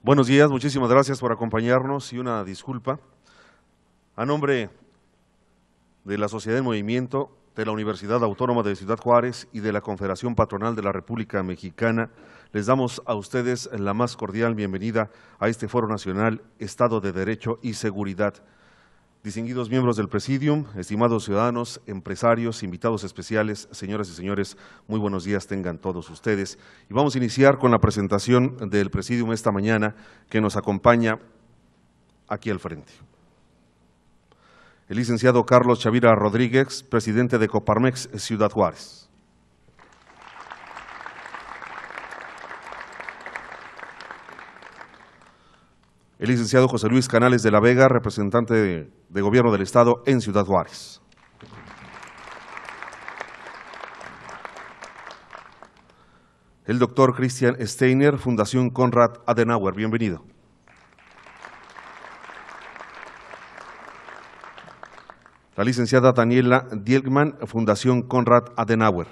Buenos días, muchísimas gracias por acompañarnos y una disculpa. A nombre de la Sociedad en Movimiento, de la Universidad Autónoma de Ciudad Juárez y de la Confederación Patronal de la República Mexicana, les damos a ustedes la más cordial bienvenida a este Foro Nacional Estado de Derecho y Seguridad. Distinguidos miembros del Presidium, estimados ciudadanos, empresarios, invitados especiales, señoras y señores, muy buenos días tengan todos ustedes. Y vamos a iniciar con la presentación del Presidium esta mañana, que nos acompaña aquí al frente. El licenciado Carlos Chavira Rodríguez, presidente de Coparmex Ciudad Juárez. El licenciado José Luis Canales de la Vega, representante de Gobierno del Estado en Ciudad Juárez. El doctor Christian Steiner, Fundación Konrad Adenauer, bienvenido. La licenciada Daniela Dielgman, Fundación Konrad Adenauer.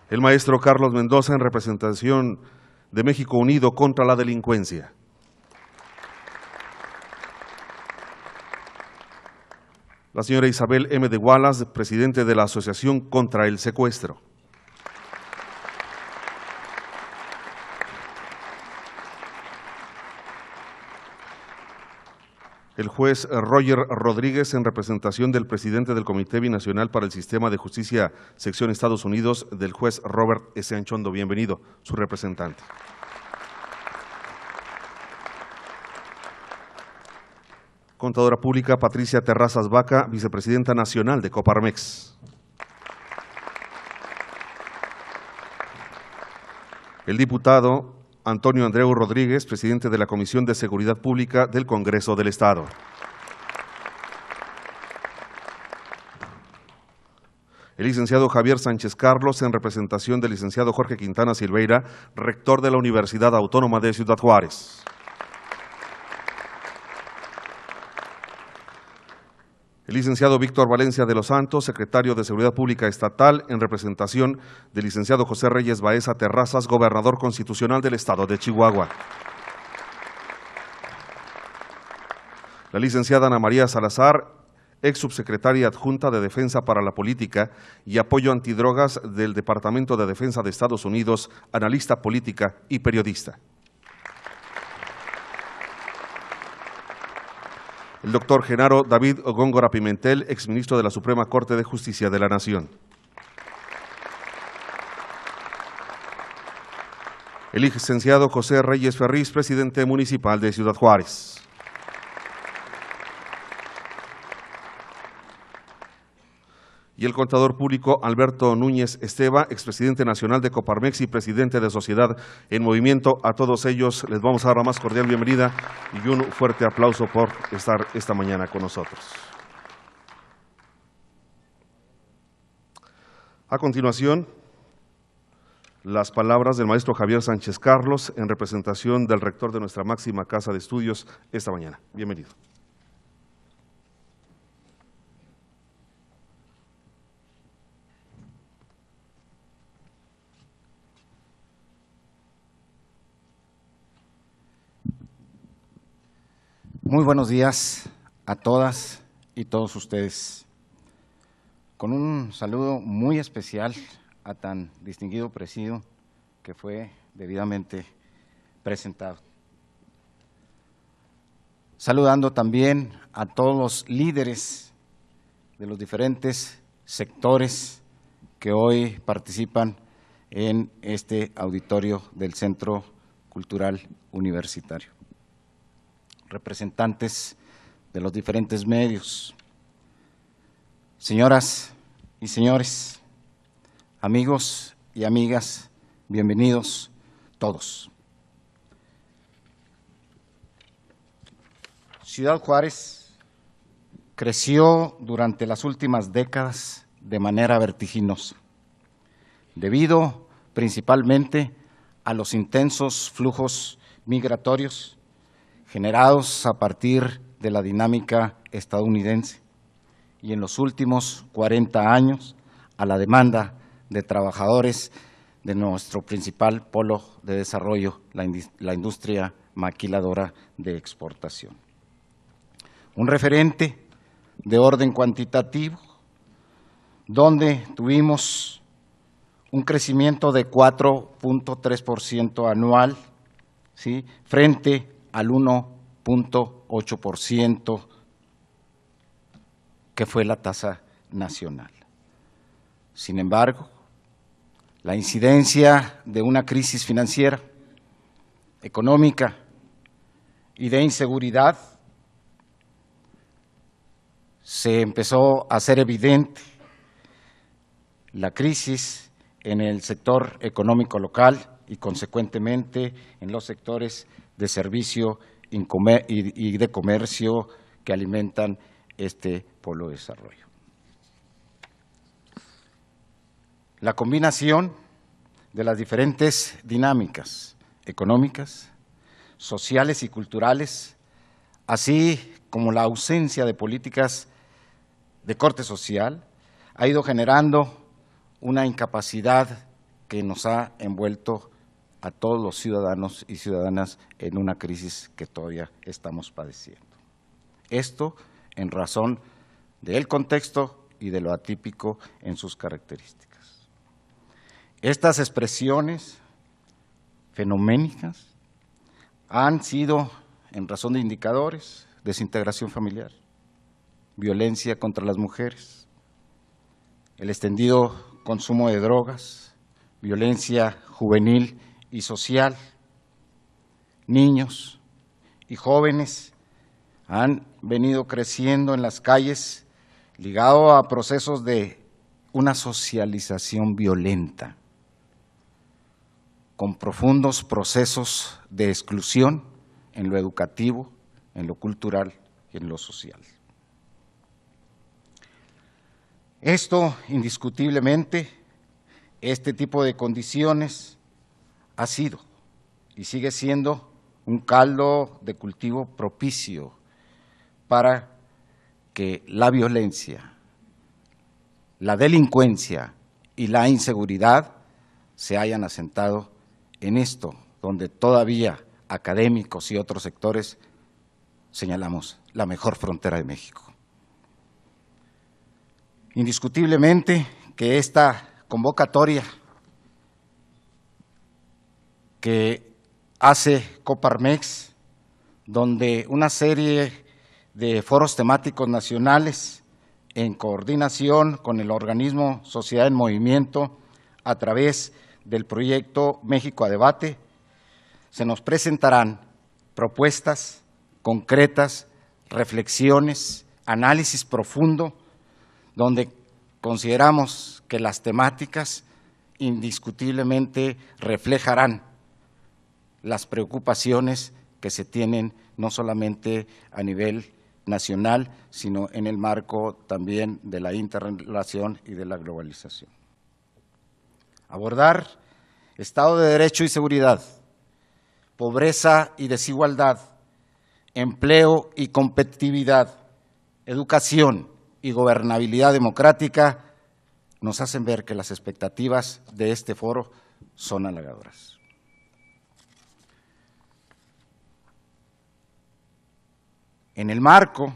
El maestro Carlos Mendoza, en representación de México Unido contra la Delincuencia. La señora Isabel M. de Wallace, presidente de la Asociación contra el Secuestro. El juez Roger Rodríguez, en representación del presidente del Comité Binacional para el Sistema de Justicia, sección Estados Unidos, del juez Robert S. Anchondo. Bienvenido, su representante. Contadora Pública Patricia Terrazas Vaca, vicepresidenta nacional de Coparmex. El diputado Antonio Andreu Rodríguez, presidente de la Comisión de Seguridad Pública del Congreso del Estado. El licenciado Javier Sánchez Carlos, en representación del licenciado Jorge Quintana Silveira, rector de la Universidad Autónoma de Ciudad Juárez. El licenciado Víctor Valencia de los Santos, secretario de Seguridad Pública Estatal, en representación del licenciado José Reyes Baeza Terrazas, gobernador constitucional del Estado de Chihuahua. La licenciada Ana María Salazar, ex subsecretaria adjunta de Defensa para la Política y Apoyo Antidrogas del Departamento de Defensa de Estados Unidos, analista política y periodista. El doctor Genaro David Góngora Pimentel, exministro de la Suprema Corte de Justicia de la Nación. El licenciado José Reyes Ferriz, presidente municipal de Ciudad Juárez. Y el contador público Alberto Núñez Esteva, expresidente nacional de Coparmex y presidente de Sociedad en Movimiento. A todos ellos les vamos a dar la más cordial bienvenida y un fuerte aplauso por estar esta mañana con nosotros. A continuación, las palabras del maestro Javier Sánchez Carlos, en representación del rector de nuestra máxima casa de estudios esta mañana. Bienvenido. Muy buenos días a todas y todos ustedes. Con un saludo muy especial a tan distinguido presidio que fue debidamente presentado. Saludando también a todos los líderes de los diferentes sectores que hoy participan en este auditorio del Centro Cultural Universitario. Representantes de los diferentes medios, señoras y señores, amigos y amigas, bienvenidos todos. Ciudad Juárez creció durante las últimas décadas de manera vertiginosa, debido principalmente a los intensos flujos migratorios generados a partir de la dinámica estadounidense y en los últimos 40 años a la demanda de trabajadores de nuestro principal polo de desarrollo, la industria maquiladora de exportación. Un referente de orden cuantitativo, donde tuvimos un crecimiento de 4.3% anual, ¿sí?, frente al 1.8% que fue la tasa nacional. Sin embargo, la incidencia de una crisis financiera, económica y de inseguridad se empezó a hacer evidente. La crisis en el sector económico local y, consecuentemente, en los sectores de servicio y de comercio que alimentan este polo de desarrollo. La combinación de las diferentes dinámicas económicas, sociales y culturales, así como la ausencia de políticas de corte social, ha ido generando una incapacidad que nos ha envuelto a todos los ciudadanos y ciudadanas en una crisis que todavía estamos padeciendo. Esto en razón del contexto y de lo atípico en sus características. Estas expresiones fenoménicas han sido, en razón de indicadores, desintegración familiar, violencia contra las mujeres, el extendido consumo de drogas, violencia juvenil y social, niños y jóvenes han venido creciendo en las calles ligado a procesos de una socialización violenta, con profundos procesos de exclusión en lo educativo, en lo cultural y en lo social. Esto, indiscutiblemente, este tipo de condiciones ha sido y sigue siendo un caldo de cultivo propicio para que la violencia, la delincuencia y la inseguridad se hayan asentado en esto, donde todavía académicos y otros sectores señalamos la mejor frontera de México. Indiscutiblemente que esta convocatoria que hace Coparmex, donde una serie de foros temáticos nacionales en coordinación con el organismo Sociedad en Movimiento a través del proyecto México a Debate, se nos presentarán propuestas concretas, reflexiones, análisis profundo, donde consideramos que las temáticas indiscutiblemente reflejarán las preocupaciones que se tienen no solamente a nivel nacional, sino en el marco también de la interrelación y de la globalización. Abordar Estado de Derecho y seguridad, pobreza y desigualdad, empleo y competitividad, educación y gobernabilidad democrática nos hacen ver que las expectativas de este foro son halagadoras. En el marco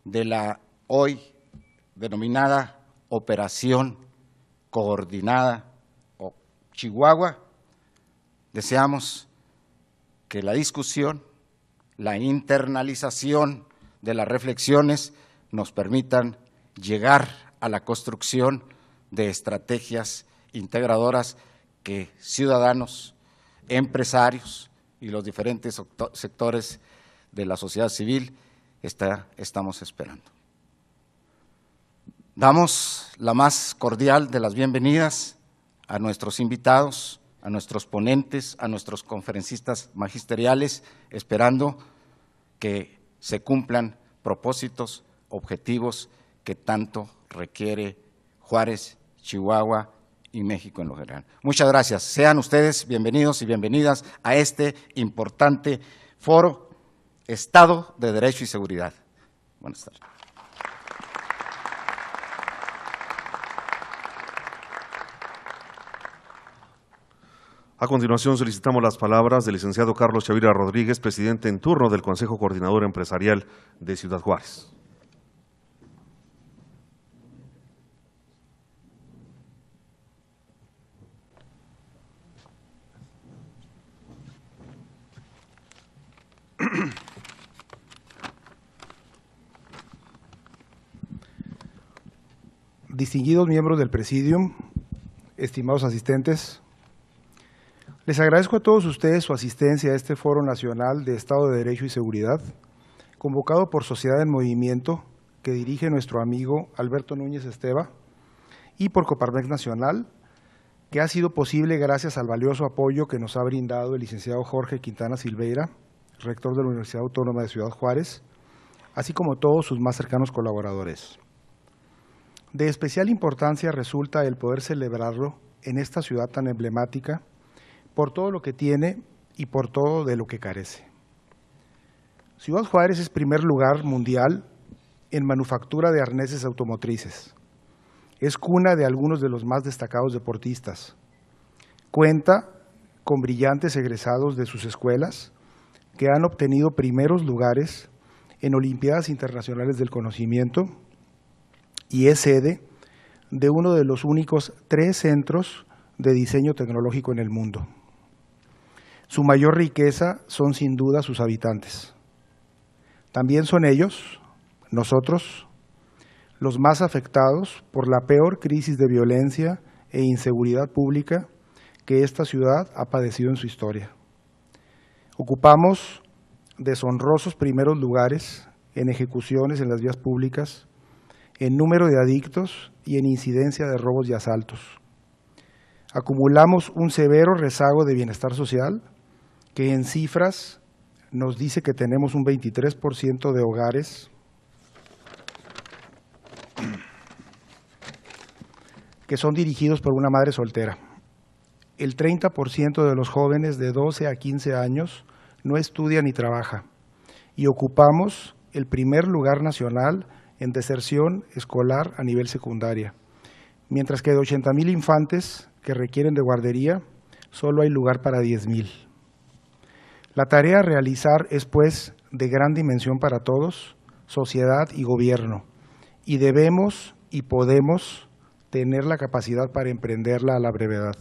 de la hoy denominada Operación Coordinada o Chihuahua, deseamos que la discusión, la internalización de las reflexiones nos permitan llegar a la construcción de estrategias integradoras que ciudadanos, empresarios y los diferentes sectores de la sociedad civil estamos esperando. Damos la más cordial de las bienvenidas a nuestros invitados, a nuestros ponentes, a nuestros conferencistas magisteriales, esperando que se cumplan propósitos, objetivos que tanto requiere Juárez, Chihuahua y México en lo general. Muchas gracias. Sean ustedes bienvenidos y bienvenidas a este importante foro, Estado de Derecho y Seguridad. Buenas tardes. A continuación solicitamos las palabras del licenciado Carlos Chavira Rodríguez, presidente en turno del Consejo Coordinador Empresarial de Ciudad Juárez. Distinguidos miembros del Presidium, estimados asistentes, les agradezco a todos ustedes su asistencia a este Foro Nacional de Estado de Derecho y Seguridad, convocado por Sociedad en Movimiento, que dirige nuestro amigo Alberto Núñez Esteva, y por Coparmex Nacional, que ha sido posible gracias al valioso apoyo que nos ha brindado el licenciado Jorge Quintana Silveira, rector de la Universidad Autónoma de Ciudad Juárez, así como todos sus más cercanos colaboradores. De especial importancia resulta el poder celebrarlo en esta ciudad tan emblemática por todo lo que tiene y por todo de lo que carece. Ciudad Juárez es primer lugar mundial en manufactura de arneses automotrices. Es cuna de algunos de los más destacados deportistas. Cuenta con brillantes egresados de sus escuelas que han obtenido primeros lugares en Olimpiadas Internacionales del Conocimiento y es sede de uno de los únicos 3 centros de diseño tecnológico en el mundo. Su mayor riqueza son sin duda sus habitantes. También son ellos, nosotros, los más afectados por la peor crisis de violencia e inseguridad pública que esta ciudad ha padecido en su historia. Ocupamos deshonrosos primeros lugares en ejecuciones en las vías públicas, en número de adictos y en incidencia de robos y asaltos. Acumulamos un severo rezago de bienestar social que en cifras nos dice que tenemos un 23% de hogares que son dirigidos por una madre soltera. El 30% de los jóvenes de 12 a 15 años no estudia ni trabaja y ocupamos el primer lugar nacional en deserción escolar a nivel secundaria, mientras que de 80,000 infantes que requieren de guardería, solo hay lugar para 10,000. La tarea a realizar es, pues, de gran dimensión para todos, sociedad y gobierno, y debemos y podemos tener la capacidad para emprenderla a la brevedad.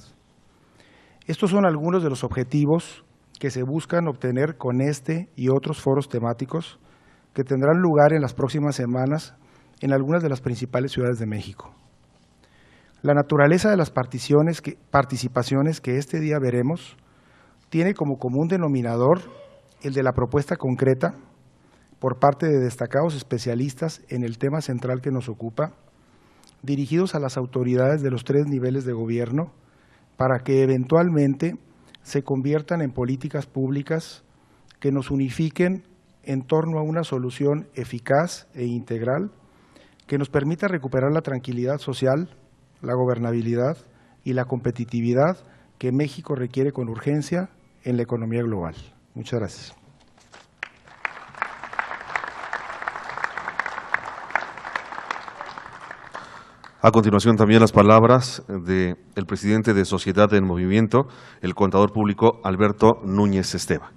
Estos son algunos de los objetivos que se buscan obtener con este y otros foros temáticos que tendrán lugar en las próximas semanas en algunas de las principales ciudades de México. La naturaleza de las participaciones que este día veremos tiene como común denominador el de la propuesta concreta por parte de destacados especialistas en el tema central que nos ocupa, dirigidos a las autoridades de los 3 niveles de gobierno para que eventualmente se conviertan en políticas públicas que nos unifiquen en torno a una solución eficaz e integral que nos permita recuperar la tranquilidad social, la gobernabilidad y la competitividad que México requiere con urgencia en la economía global. Muchas gracias. A continuación también las palabras del presidente de Sociedad en Movimiento, el contador público Alberto Núñez Esteva.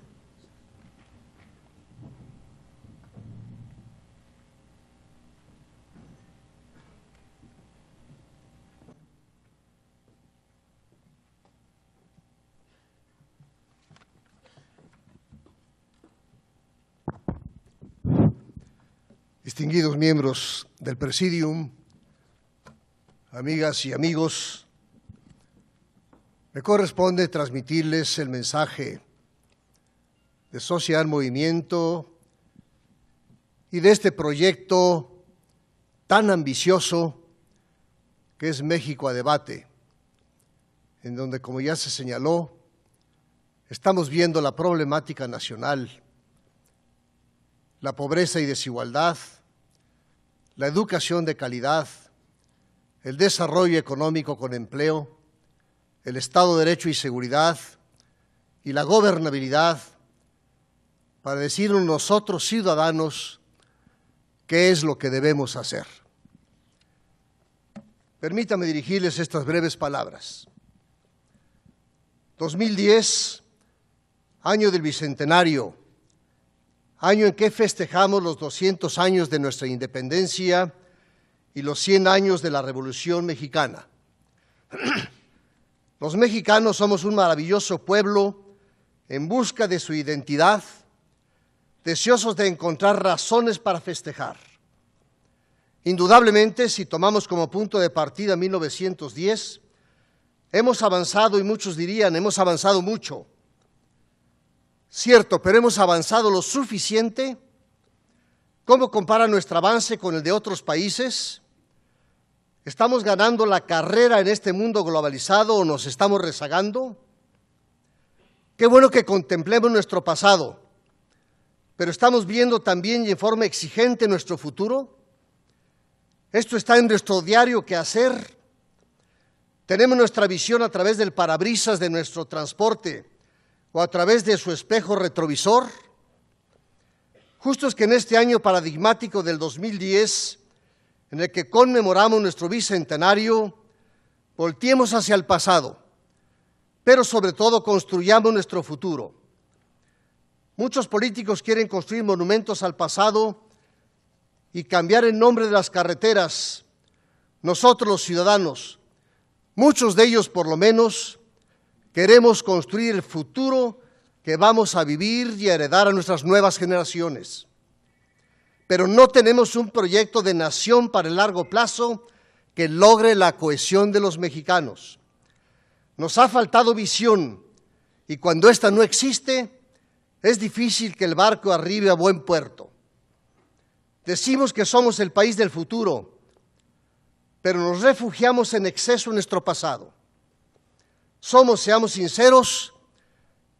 Distinguidos miembros del Presidium, amigas y amigos, me corresponde transmitirles el mensaje de Sociedad en Movimiento y de este proyecto tan ambicioso que es México a Debate, en donde, como ya se señaló, estamos viendo la problemática nacional, la pobreza y desigualdad, la educación de calidad, el desarrollo económico con empleo, el Estado de Derecho y seguridad y la gobernabilidad, para decirnos nosotros ciudadanos qué es lo que debemos hacer. Permítame dirigirles estas breves palabras. 2010, año del Bicentenario, año en que festejamos los 200 años de nuestra independencia y los 100 años de la Revolución Mexicana. Los mexicanos somos un maravilloso pueblo en busca de su identidad, deseosos de encontrar razones para festejar. Indudablemente, si tomamos como punto de partida 1910, hemos avanzado, y muchos dirían, hemos avanzado mucho. Cierto, pero hemos avanzado lo suficiente. ¿Cómo compara nuestro avance con el de otros países? ¿Estamos ganando la carrera en este mundo globalizado o nos estamos rezagando? Qué bueno que contemplemos nuestro pasado, pero ¿estamos viendo también y en forma exigente nuestro futuro? Esto está en nuestro diario quehacer. Tenemos nuestra visión a través del parabrisas de nuestro transporte o a través de su espejo retrovisor. Justo es que en este año paradigmático del 2010, en el que conmemoramos nuestro bicentenario, volteemos hacia el pasado, pero sobre todo construyamos nuestro futuro. Muchos políticos quieren construir monumentos al pasado y cambiar el nombre de las carreteras. Nosotros los ciudadanos, muchos de ellos por lo menos, queremos construir el futuro que vamos a vivir y a heredar a nuestras nuevas generaciones. Pero no tenemos un proyecto de nación para el largo plazo que logre la cohesión de los mexicanos. Nos ha faltado visión y cuando esta no existe, es difícil que el barco arribe a buen puerto. Decimos que somos el país del futuro, pero nos refugiamos en exceso en nuestro pasado. Somos, seamos sinceros,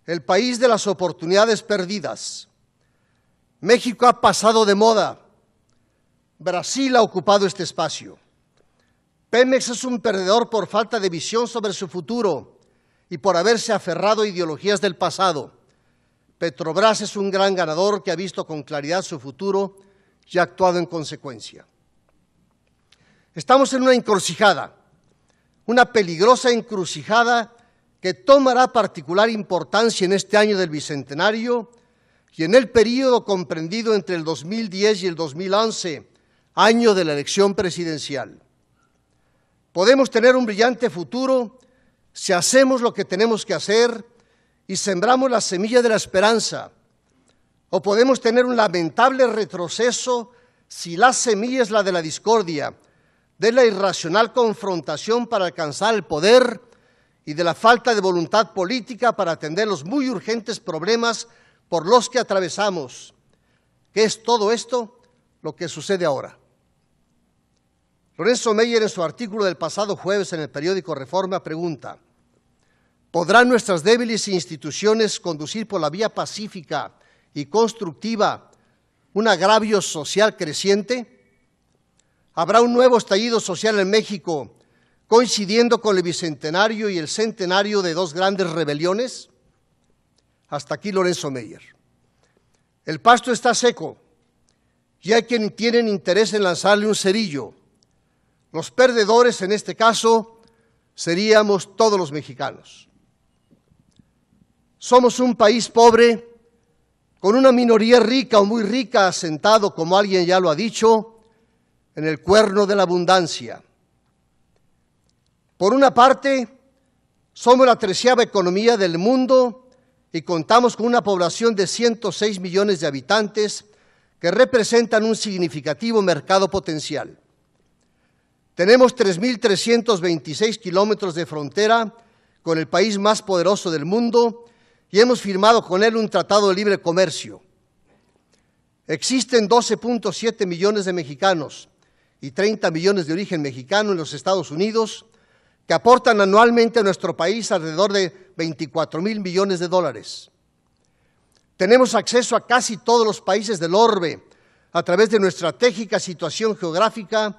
el país de las oportunidades perdidas. México ha pasado de moda. Brasil ha ocupado este espacio. Pemex es un perdedor por falta de visión sobre su futuro y por haberse aferrado a ideologías del pasado. Petrobras es un gran ganador que ha visto con claridad su futuro y ha actuado en consecuencia. Estamos en una encrucijada, una peligrosa encrucijada que tomará particular importancia en este año del Bicentenario y en el período comprendido entre el 2010 y el 2011, año de la elección presidencial. Podemos tener un brillante futuro si hacemos lo que tenemos que hacer y sembramos la semilla de la esperanza, o podemos tener un lamentable retroceso si la semilla es la de la discordia, de la irracional confrontación para alcanzar el poder y de la falta de voluntad política para atender los muy urgentes problemas por los que atravesamos. ¿Qué es todo esto? Lo que sucede ahora. Lorenzo Meyer, en su artículo del pasado jueves en el periódico Reforma, pregunta: ¿podrán nuestras débiles instituciones conducir por la vía pacífica y constructiva un agravio social creciente? ¿Habrá un nuevo estallido social en México coincidiendo con el bicentenario y el centenario de dos grandes rebeliones? Hasta aquí Lorenzo Meyer. El pasto está seco y hay quienes tienen interés en lanzarle un cerillo. Los perdedores en este caso seríamos todos los mexicanos. Somos un país pobre con una minoría rica o muy rica asentado, como alguien ya lo ha dicho, en el cuerno de la abundancia. Por una parte, somos la 13ª economía del mundo y contamos con una población de 106 millones de habitantes que representan un significativo mercado potencial. Tenemos 3.326 kilómetros de frontera con el país más poderoso del mundo y hemos firmado con él un tratado de libre comercio. Existen 12.7 millones de mexicanos y 30 millones de origen mexicano en los Estados Unidos que aportan anualmente a nuestro país alrededor de 24,000 millones de dólares. Tenemos acceso a casi todos los países del orbe a través de nuestra estratégica situación geográfica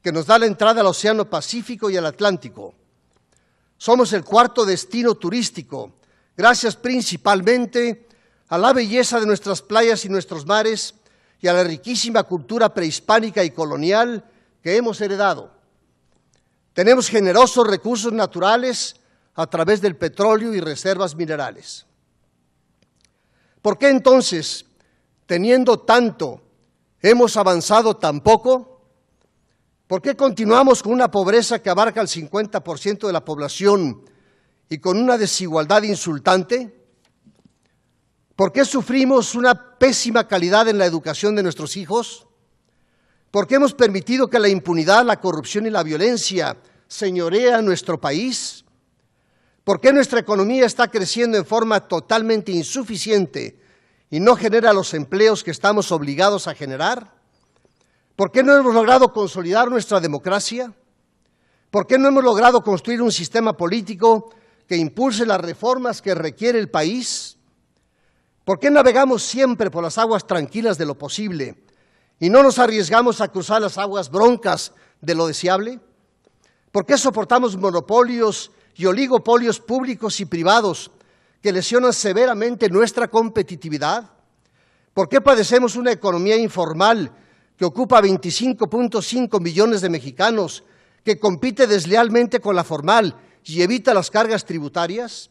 que nos da la entrada al Océano Pacífico y al Atlántico. Somos el 4º destino turístico, gracias principalmente a la belleza de nuestras playas y nuestros mares y a la riquísima cultura prehispánica y colonial que hemos heredado. Tenemos generosos recursos naturales a través del petróleo y reservas minerales. ¿Por qué entonces, teniendo tanto, hemos avanzado tan poco? ¿Por qué continuamos con una pobreza que abarca el 50% de la población y con una desigualdad insultante? ¿Por qué sufrimos una pésima calidad en la educación de nuestros hijos? ¿Por qué hemos permitido que la impunidad, la corrupción y la violencia señoreen nuestro país? ¿Por qué nuestra economía está creciendo en forma totalmente insuficiente y no genera los empleos que estamos obligados a generar? ¿Por qué no hemos logrado consolidar nuestra democracia? ¿Por qué no hemos logrado construir un sistema político que impulse las reformas que requiere el país? ¿Por qué navegamos siempre por las aguas tranquilas de lo posible y no nos arriesgamos a cruzar las aguas broncas de lo deseable? ¿Por qué soportamos monopolios y oligopolios públicos y privados que lesionan severamente nuestra competitividad? ¿Por qué padecemos una economía informal que ocupa a 25.5 millones de mexicanos, que compite deslealmente con la formal y evita las cargas tributarias?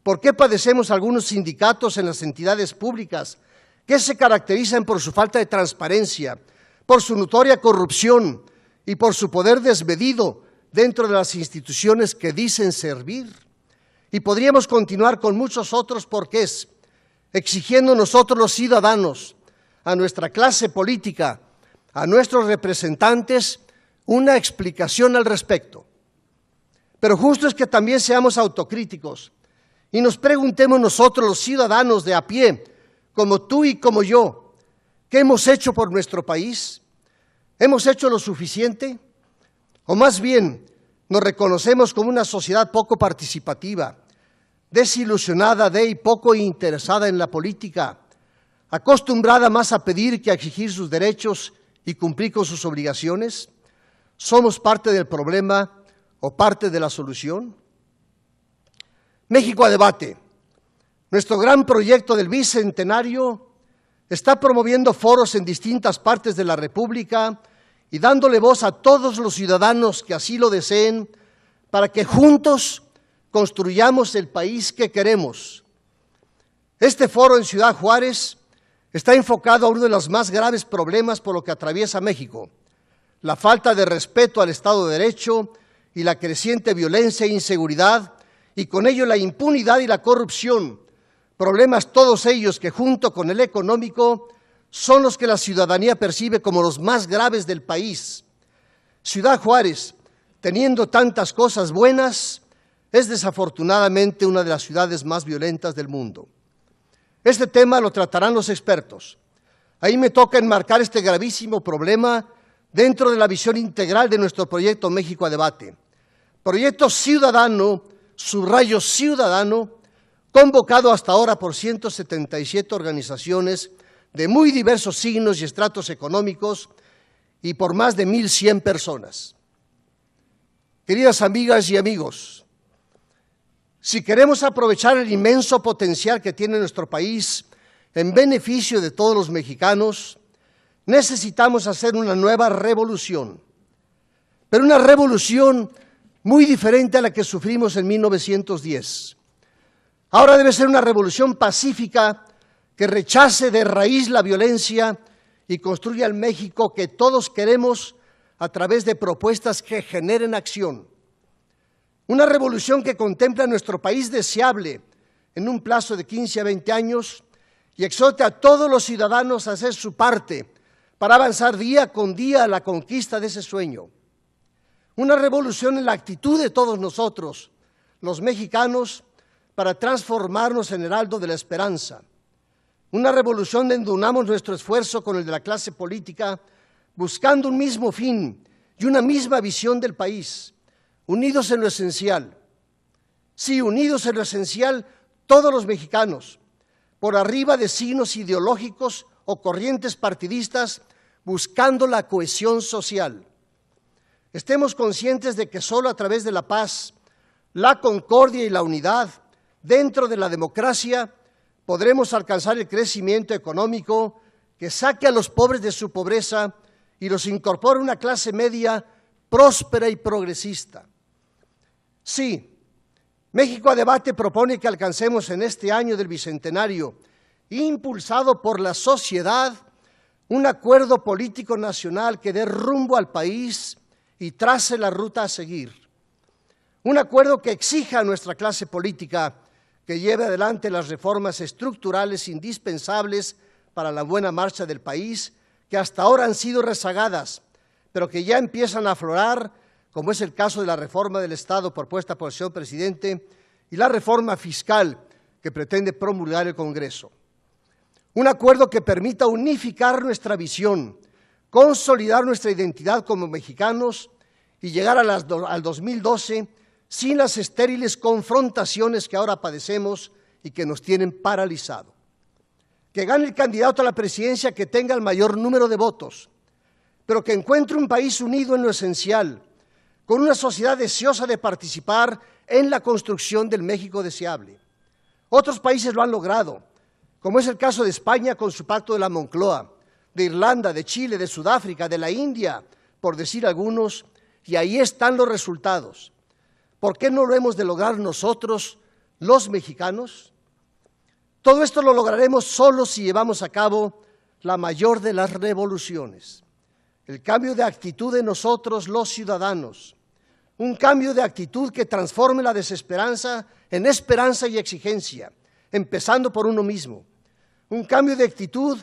¿Por qué padecemos algunos sindicatos en las entidades públicas que se caracterizan por su falta de transparencia, por su notoria corrupción y por su poder desmedido dentro de las instituciones que dicen servir? Y podríamos continuar con muchos otros porqués, exigiendo nosotros los ciudadanos, a nuestra clase política, a nuestros representantes, una explicación al respecto. Pero justo es que también seamos autocríticos y nos preguntemos nosotros, los ciudadanos de a pie, como tú y como yo, ¿qué hemos hecho por nuestro país? ¿Hemos hecho lo suficiente? O más bien, nos reconocemos como una sociedad poco participativa, desilusionada de y poco interesada en la política, acostumbrada más a pedir que a exigir sus derechos y cumplir con sus obligaciones. ¿Somos parte del problema o parte de la solución? México a Debate, nuestro gran proyecto del Bicentenario, está promoviendo foros en distintas partes de la República y dándole voz a todos los ciudadanos que así lo deseen para que juntos construyamos el país que queremos. Este foro en Ciudad Juárez está enfocado a uno de los más graves problemas por lo que atraviesa México: la falta de respeto al Estado de Derecho y la creciente violencia e inseguridad, y con ello la impunidad y la corrupción, problemas todos ellos que junto con el económico son los que la ciudadanía percibe como los más graves del país. Ciudad Juárez, teniendo tantas cosas buenas, es desafortunadamente una de las ciudades más violentas del mundo. Este tema lo tratarán los expertos. Ahí me toca enmarcar este gravísimo problema dentro de la visión integral de nuestro proyecto México a Debate. Proyecto ciudadano, subrayo ciudadano, convocado hasta ahora por 177 organizaciones de muy diversos signos y estratos económicos y por más de 1,100 personas. Queridas amigas y amigos, si queremos aprovechar el inmenso potencial que tiene nuestro país en beneficio de todos los mexicanos, necesitamos hacer una nueva revolución, pero una revolución muy diferente a la que sufrimos en 1910. Ahora debe ser una revolución pacífica que rechace de raíz la violencia y construya el México que todos queremos a través de propuestas que generen acción. Una revolución que contempla nuestro país deseable en un plazo de 15 a 20 años y exhorte a todos los ciudadanos a hacer su parte para avanzar día con día a la conquista de ese sueño. Una revolución en la actitud de todos nosotros, los mexicanos, para transformarnos en heraldo de la esperanza. Una revolución donde unamos nuestro esfuerzo con el de la clase política, buscando un mismo fin y una misma visión del país, unidos en lo esencial. Sí, unidos en lo esencial, todos los mexicanos, por arriba de signos ideológicos o corrientes partidistas, buscando la cohesión social. Estemos conscientes de que solo a través de la paz, la concordia y la unidad dentro de la democracia podremos alcanzar el crecimiento económico que saque a los pobres de su pobreza y los incorpore a una clase media próspera y progresista. Sí, México a Debate propone que alcancemos en este año del Bicentenario, impulsado por la sociedad, un acuerdo político nacional que dé rumbo al país y trace la ruta a seguir. Un acuerdo que exija a nuestra clase política que lleve adelante las reformas estructurales indispensables para la buena marcha del país, que hasta ahora han sido rezagadas, pero que ya empiezan a aflorar, como es el caso de la reforma del Estado propuesta por el señor presidente y la reforma fiscal que pretende promulgar el Congreso. Un acuerdo que permita unificar nuestra visión, consolidar nuestra identidad como mexicanos y llegar al 2012 sin las estériles confrontaciones que ahora padecemos y que nos tienen paralizado. Que gane el candidato a la presidencia que tenga el mayor número de votos, pero que encuentre un país unido en lo esencial, con una sociedad deseosa de participar en la construcción del México deseable. Otros países lo han logrado, como es el caso de España con su Pacto de la Moncloa, de Irlanda, de Chile, de Sudáfrica, de la India, por decir algunos, y ahí están los resultados. ¿Por qué no lo hemos de lograr nosotros, los mexicanos? Todo esto lo lograremos solo si llevamos a cabo la mayor de las revoluciones, el cambio de actitud de nosotros, los ciudadanos, un cambio de actitud que transforme la desesperanza en esperanza y exigencia, empezando por uno mismo, un cambio de actitud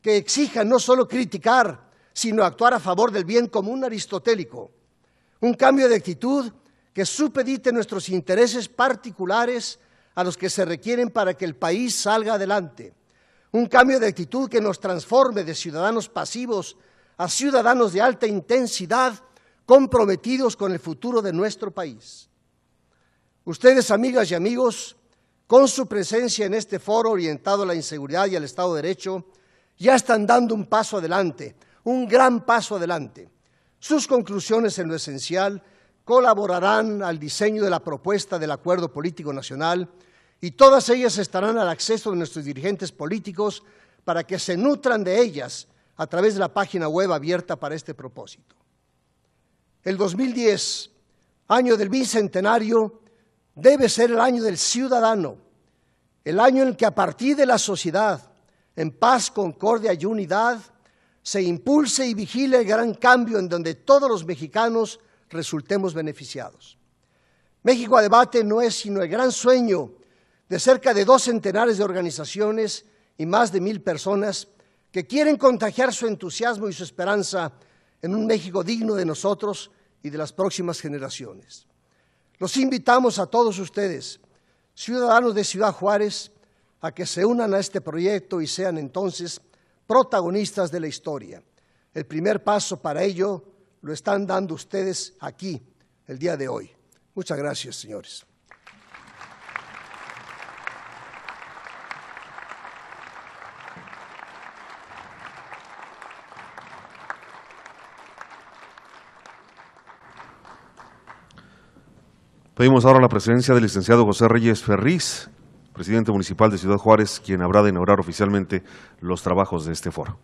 que exija no solo criticar, sino actuar a favor del bien común aristotélico, un cambio de actitud que supedite nuestros intereses particulares a los que se requieren para que el país salga adelante. Un cambio de actitud que nos transforme de ciudadanos pasivos a ciudadanos de alta intensidad comprometidos con el futuro de nuestro país. Ustedes, amigas y amigos, con su presencia en este foro orientado a la inseguridad y al Estado de Derecho, ya están dando un paso adelante, un gran paso adelante. Sus conclusiones en lo esencial colaborarán al diseño de la propuesta del Acuerdo Político Nacional y todas ellas estarán al acceso de nuestros dirigentes políticos para que se nutran de ellas a través de la página web abierta para este propósito. El 2010, año del Bicentenario, debe ser el año del ciudadano, el año en el que a partir de la sociedad, en paz, concordia y unidad, se impulse y vigile el gran cambio en donde todos los mexicanos resultemos beneficiados. México a Debate no es sino el gran sueño de cerca de 2 centenares de organizaciones y más de 1000 personas que quieren contagiar su entusiasmo y su esperanza en un México digno de nosotros y de las próximas generaciones. Los invitamos a todos ustedes, ciudadanos de Ciudad Juárez, a que se unan a este proyecto y sean entonces protagonistas de la historia. El primer paso para ello lo están dando ustedes aquí, el día de hoy. Muchas gracias, señores. Pedimos ahora la presencia del licenciado José Reyes Ferriz, presidente municipal de Ciudad Juárez, quien habrá de inaugurar oficialmente los trabajos de este foro.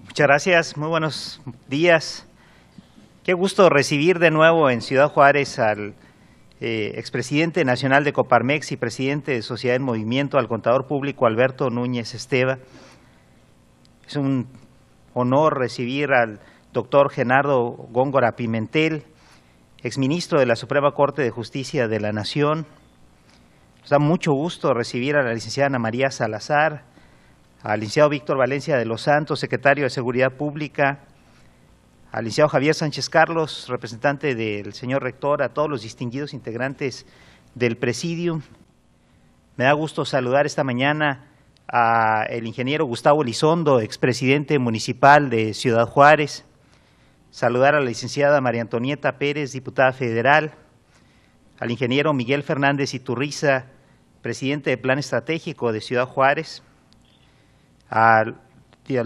Muchas gracias, muy buenos días. Qué gusto recibir de nuevo en Ciudad Juárez al expresidente nacional de Coparmex y presidente de Sociedad en Movimiento, al contador público Alberto Núñez Esteva. Es un honor recibir al doctor Genardo Góngora Pimentel, exministro de la Suprema Corte de Justicia de la Nación. Nos da mucho gusto recibir a la licenciada Ana María Salazar, al licenciado Víctor Valencia de los Santos, secretario de Seguridad Pública, al licenciado Javier Sánchez Carlos, representante del señor rector, a todos los distinguidos integrantes del Presidium. Me da gusto saludar esta mañana al ingeniero Gustavo Elizondo, expresidente municipal de Ciudad Juárez, saludar a la licenciada María Antonieta Pérez, diputada federal, al ingeniero Miguel Fernández Iturriza, presidente de Plan Estratégico de Ciudad Juárez, al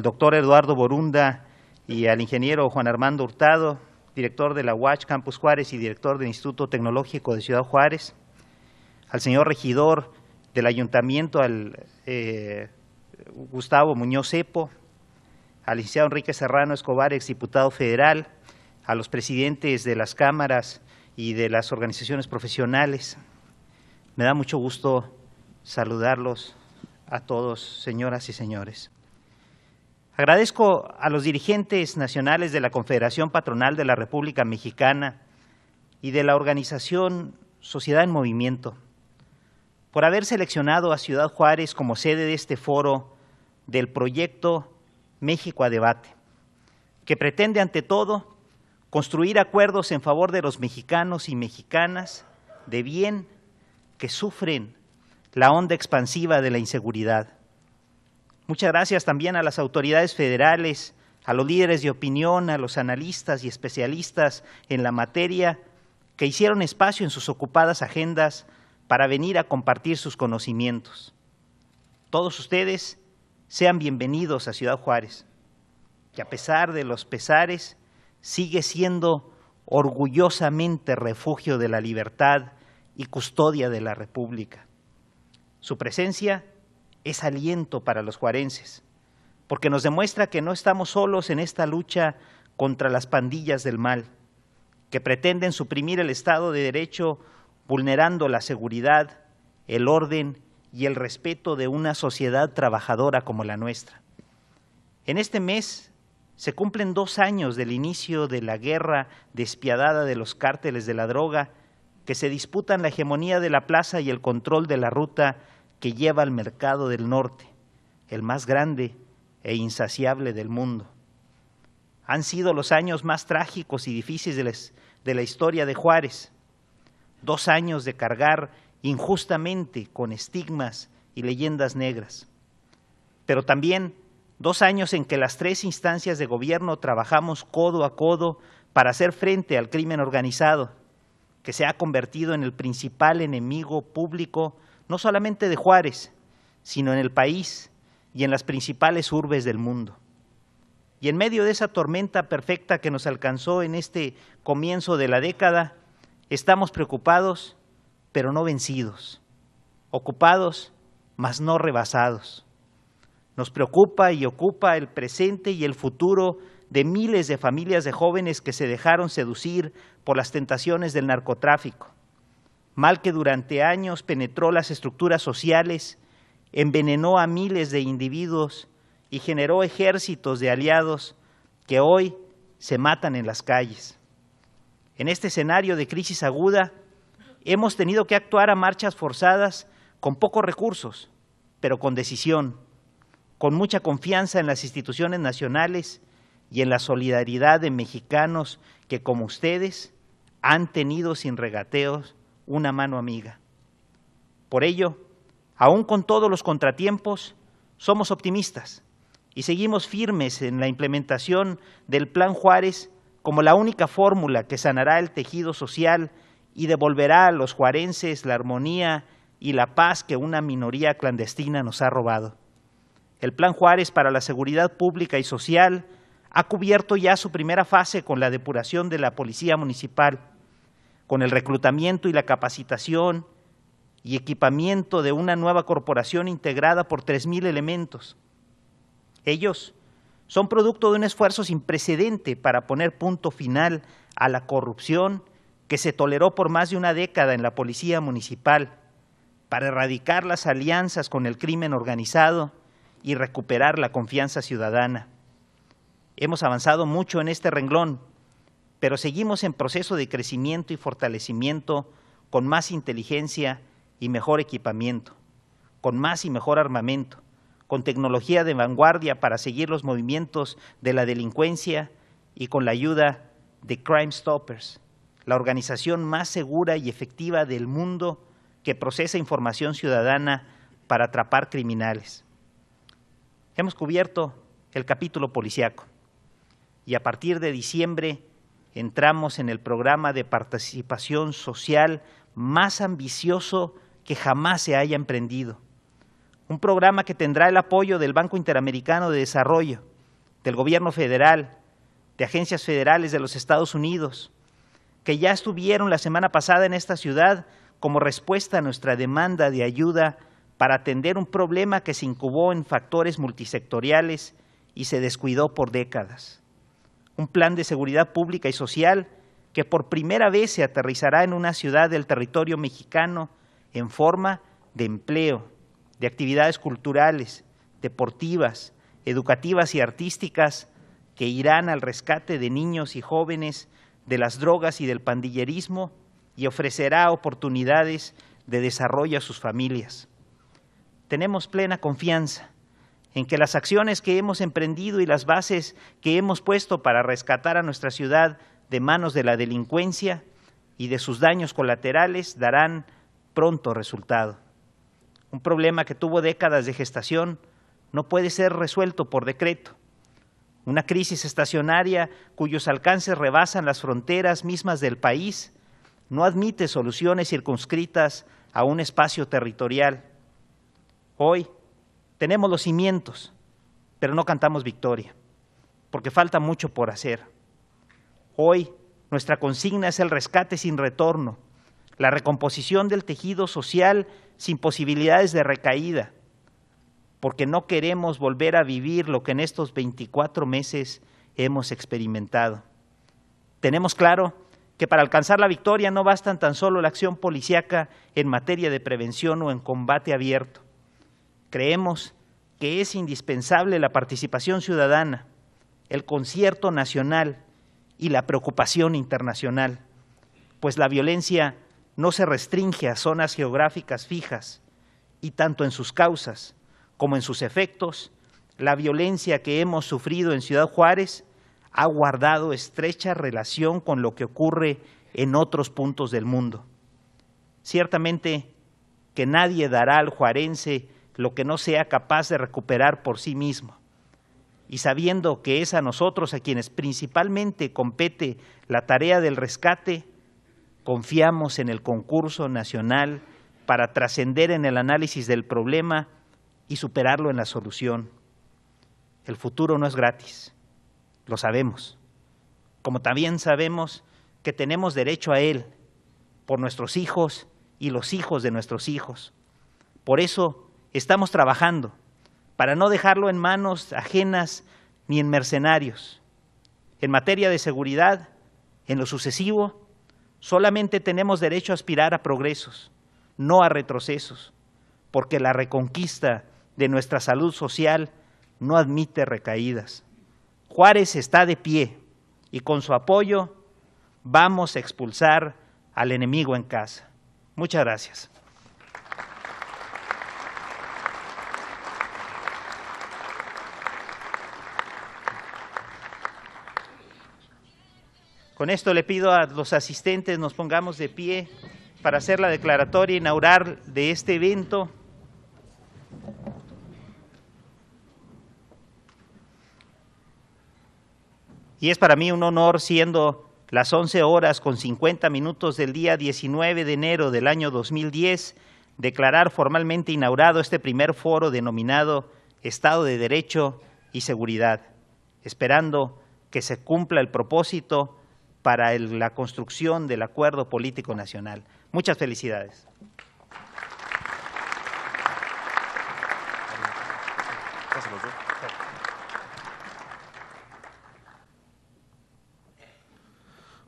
doctor Eduardo Borunda y al ingeniero Juan Armando Hurtado, director de la UACH Campus Juárez y director del Instituto Tecnológico de Ciudad Juárez, al señor regidor del Ayuntamiento, al Gustavo Muñoz Cepo, al licenciado Enrique Serrano Escobar, exdiputado federal, a los presidentes de las cámaras y de las organizaciones profesionales. Me da mucho gusto saludarlos a todos, señoras y señores. Agradezco a los dirigentes nacionales de la Confederación Patronal de la República Mexicana y de la organización Sociedad en Movimiento por haber seleccionado a Ciudad Juárez como sede de este foro del proyecto México a Debate, que pretende ante todo construir acuerdos en favor de los mexicanos y mexicanas de bien que sufren la onda expansiva de la inseguridad. Muchas gracias también a las autoridades federales, a los líderes de opinión, a los analistas y especialistas en la materia que hicieron espacio en sus ocupadas agendas para venir a compartir sus conocimientos. Todos ustedes sean bienvenidos a Ciudad Juárez, que a pesar de los pesares sigue siendo orgullosamente refugio de la libertad y custodia de la República. Su presencia es aliento para los juarenses, porque nos demuestra que no estamos solos en esta lucha contra las pandillas del mal, que pretenden suprimir el Estado de Derecho vulnerando la seguridad, el orden y el respeto de una sociedad trabajadora como la nuestra. En este mes se cumplen 2 años del inicio de la guerra despiadada de los cárteles de la droga que se disputan la hegemonía de la plaza y el control de la ruta que lleva al mercado del norte, el más grande e insaciable del mundo. Han sido los años más trágicos y difíciles de la historia de Juárez. 2 años de cargar injustamente con estigmas y leyendas negras, pero también 2 años en que las 3 instancias de gobierno trabajamos codo a codo para hacer frente al crimen organizado, que se ha convertido en el principal enemigo público no solamente de Juárez, sino en el país y en las principales urbes del mundo. Y en medio de esa tormenta perfecta que nos alcanzó en este comienzo de la década, estamos preocupados, pero no vencidos, ocupados, mas no rebasados. Nos preocupa y ocupa el presente y el futuro de miles de familias de jóvenes que se dejaron seducir por las tentaciones del narcotráfico, mal que durante años penetró las estructuras sociales, envenenó a miles de individuos y generó ejércitos de aliados que hoy se matan en las calles. En este escenario de crisis aguda, hemos tenido que actuar a marchas forzadas con pocos recursos, pero con decisión, con mucha confianza en las instituciones nacionales y en la solidaridad de mexicanos que, como ustedes, han tenido sin regateos una mano amiga. Por ello, aún con todos los contratiempos, somos optimistas y seguimos firmes en la implementación del Plan Juárez como la única fórmula que sanará el tejido social y devolverá a los juarenses la armonía y la paz que una minoría clandestina nos ha robado. El Plan Juárez para la seguridad pública y social ha cubierto ya su primera fase con la depuración de la Policía Municipal, con el reclutamiento y la capacitación y equipamiento de una nueva corporación integrada por 3,000 elementos. Ellos son producto de un esfuerzo sin precedente para poner punto final a la corrupción que se toleró por más de una década en la Policía Municipal, para erradicar las alianzas con el crimen organizado y recuperar la confianza ciudadana. Hemos avanzado mucho en este renglón, pero seguimos en proceso de crecimiento y fortalecimiento con más inteligencia y mejor equipamiento, con más y mejor armamento, con tecnología de vanguardia para seguir los movimientos de la delincuencia y con la ayuda de Crime Stoppers, la organización más segura y efectiva del mundo que procesa información ciudadana para atrapar criminales. Hemos cubierto el capítulo policiaco y a partir de diciembre entramos en el programa de participación social más ambicioso que jamás se haya emprendido. Un programa que tendrá el apoyo del Banco Interamericano de Desarrollo, del Gobierno Federal, de agencias federales de los Estados Unidos, que ya estuvieron la semana pasada en esta ciudad como respuesta a nuestra demanda de ayuda para atender un problema que se incubó en factores multisectoriales y se descuidó por décadas. Un plan de seguridad pública y social que por primera vez se aterrizará en una ciudad del territorio mexicano en forma de empleo, de actividades culturales, deportivas, educativas y artísticas que irán al rescate de niños y jóvenes de las drogas y del pandillerismo y ofrecerá oportunidades de desarrollo a sus familias. Tenemos plena confianza en que las acciones que hemos emprendido y las bases que hemos puesto para rescatar a nuestra ciudad de manos de la delincuencia y de sus daños colaterales darán pronto resultado. Un problema que tuvo décadas de gestación no puede ser resuelto por decreto. Una crisis estacionaria cuyos alcances rebasan las fronteras mismas del país no admite soluciones circunscritas a un espacio territorial. Hoy tenemos los cimientos, pero no cantamos victoria, porque falta mucho por hacer. Hoy nuestra consigna es el rescate sin retorno, la recomposición del tejido social sin posibilidades de recaída, porque no queremos volver a vivir lo que en estos 24 meses hemos experimentado. Tenemos claro que para alcanzar la victoria no bastan tan solo la acción policíaca en materia de prevención o en combate abierto. Creemos que es indispensable la participación ciudadana, el concierto nacional y la preocupación internacional, pues la violencia no se restringe a zonas geográficas fijas y tanto en sus causas como en sus efectos, la violencia que hemos sufrido en Ciudad Juárez ha guardado estrecha relación con lo que ocurre en otros puntos del mundo. Ciertamente que nadie dará al juarense lo que no sea capaz de recuperar por sí mismo. Y sabiendo que es a nosotros a quienes principalmente compete la tarea del rescate, confiamos en el concurso nacional para trascender en el análisis del problema y superarlo en la solución. El futuro no es gratis, lo sabemos, como también sabemos que tenemos derecho a él por nuestros hijos y los hijos de nuestros hijos. Por eso estamos trabajando para no dejarlo en manos ajenas ni en mercenarios. En materia de seguridad, en lo sucesivo, solamente tenemos derecho a aspirar a progresos, no a retrocesos, porque la reconquista de nuestra salud social no admite recaídas. Juárez está de pie y con su apoyo vamos a expulsar al enemigo en casa. Muchas gracias. Con esto le pido a los asistentes nos pongamos de pie para hacer la declaratoria inaugural de este evento. Y es para mí un honor, siendo las 11:50 del día 19 de enero del año 2010, declarar formalmente inaugurado este primer foro denominado Estado de Derecho y Seguridad, esperando que se cumpla el propósito para la construcción del acuerdo político nacional. Muchas felicidades.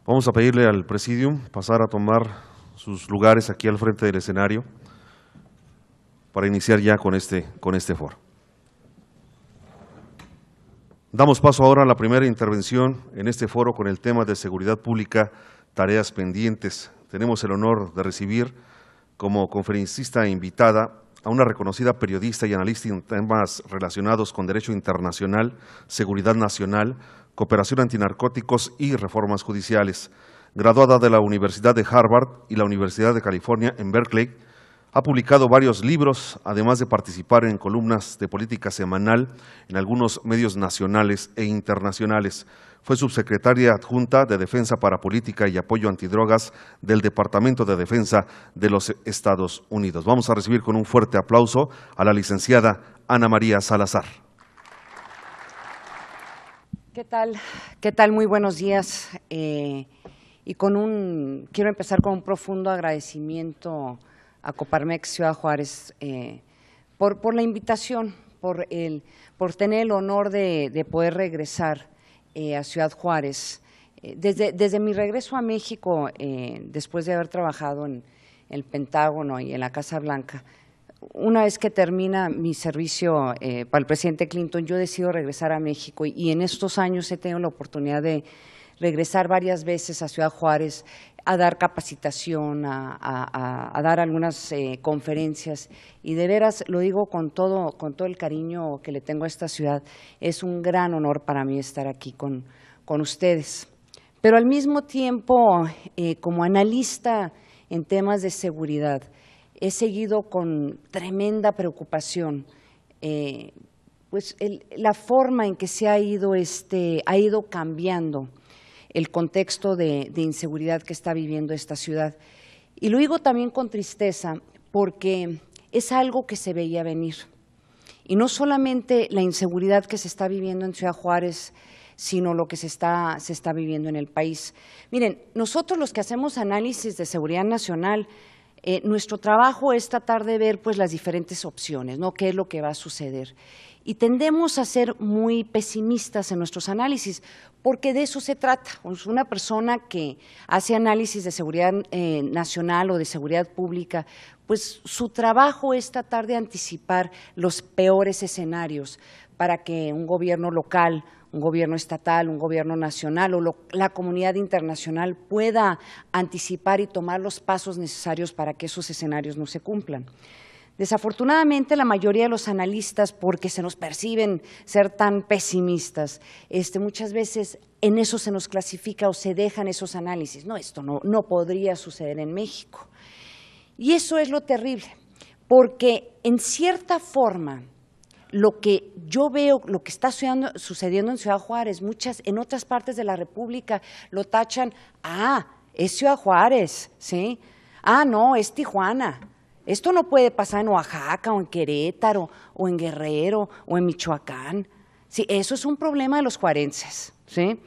Vamos a pedirle al Presidium pasar a tomar sus lugares aquí al frente del escenario para iniciar ya con este foro. Damos paso ahora a la primera intervención en este foro con el tema de seguridad pública, tareas pendientes. Tenemos el honor de recibir como conferencista invitada a una reconocida periodista y analista en temas relacionados con derecho internacional, seguridad nacional, cooperación antinarcóticos y reformas judiciales. Graduada de la Universidad de Harvard y la Universidad de California en Berkeley, ha publicado varios libros, además de participar en columnas de política semanal en algunos medios nacionales e internacionales. Fue subsecretaria adjunta de Defensa para Política y Apoyo Antidrogas del Departamento de Defensa de los Estados Unidos. Vamos a recibir con un fuerte aplauso a la licenciada Ana María Salazar. ¿Qué tal? ¿Qué tal? Muy buenos días. Quiero empezar con un profundo agradecimiento a Coparmex Ciudad Juárez por la invitación, por tener el honor de poder regresar a Ciudad Juárez. Desde mi regreso a México, después de haber trabajado en el Pentágono y en la Casa Blanca, una vez que termina mi servicio para el presidente Clinton, yo decido regresar a México y en estos años he tenido la oportunidad de regresar varias veces a Ciudad Juárez a dar capacitación, a dar algunas conferencias y de veras lo digo con todo el cariño que le tengo a esta ciudad, es un gran honor para mí estar aquí con ustedes. Pero al mismo tiempo, como analista en temas de seguridad, he seguido con tremenda preocupación pues la forma en que se ha ido cambiando el contexto de inseguridad que está viviendo esta ciudad. Y lo digo también con tristeza porque es algo que se veía venir. Y no solamente la inseguridad que se está viviendo en Ciudad Juárez, sino lo que se está viviendo en el país. Miren, nosotros los que hacemos análisis de seguridad nacional, nuestro trabajo es tratar de ver pues las diferentes opciones, ¿no? ¿Qué es lo que va a suceder? Y tendemos a ser muy pesimistas en nuestros análisis, porque de eso se trata. Una persona que hace análisis de seguridad nacional o de seguridad pública, pues su trabajo es tratar de anticipar los peores escenarios para que un gobierno local, un gobierno estatal, un gobierno nacional o la comunidad internacional pueda anticipar y tomar los pasos necesarios para que esos escenarios no se cumplan. Desafortunadamente, la mayoría de los analistas, porque se nos perciben ser tan pesimistas, muchas veces en eso se nos clasifica o se dejan esos análisis. No, esto no podría suceder en México. Y eso es lo terrible, porque en cierta forma, lo que yo veo, lo que está sucediendo en Ciudad Juárez, en otras partes de la República lo tachan, es Ciudad Juárez, ¿sí? No, es Tijuana. Esto no puede pasar en Oaxaca o en Querétaro o en Guerrero o en Michoacán. Sí, eso es un problema de los juarenses, ¿sí?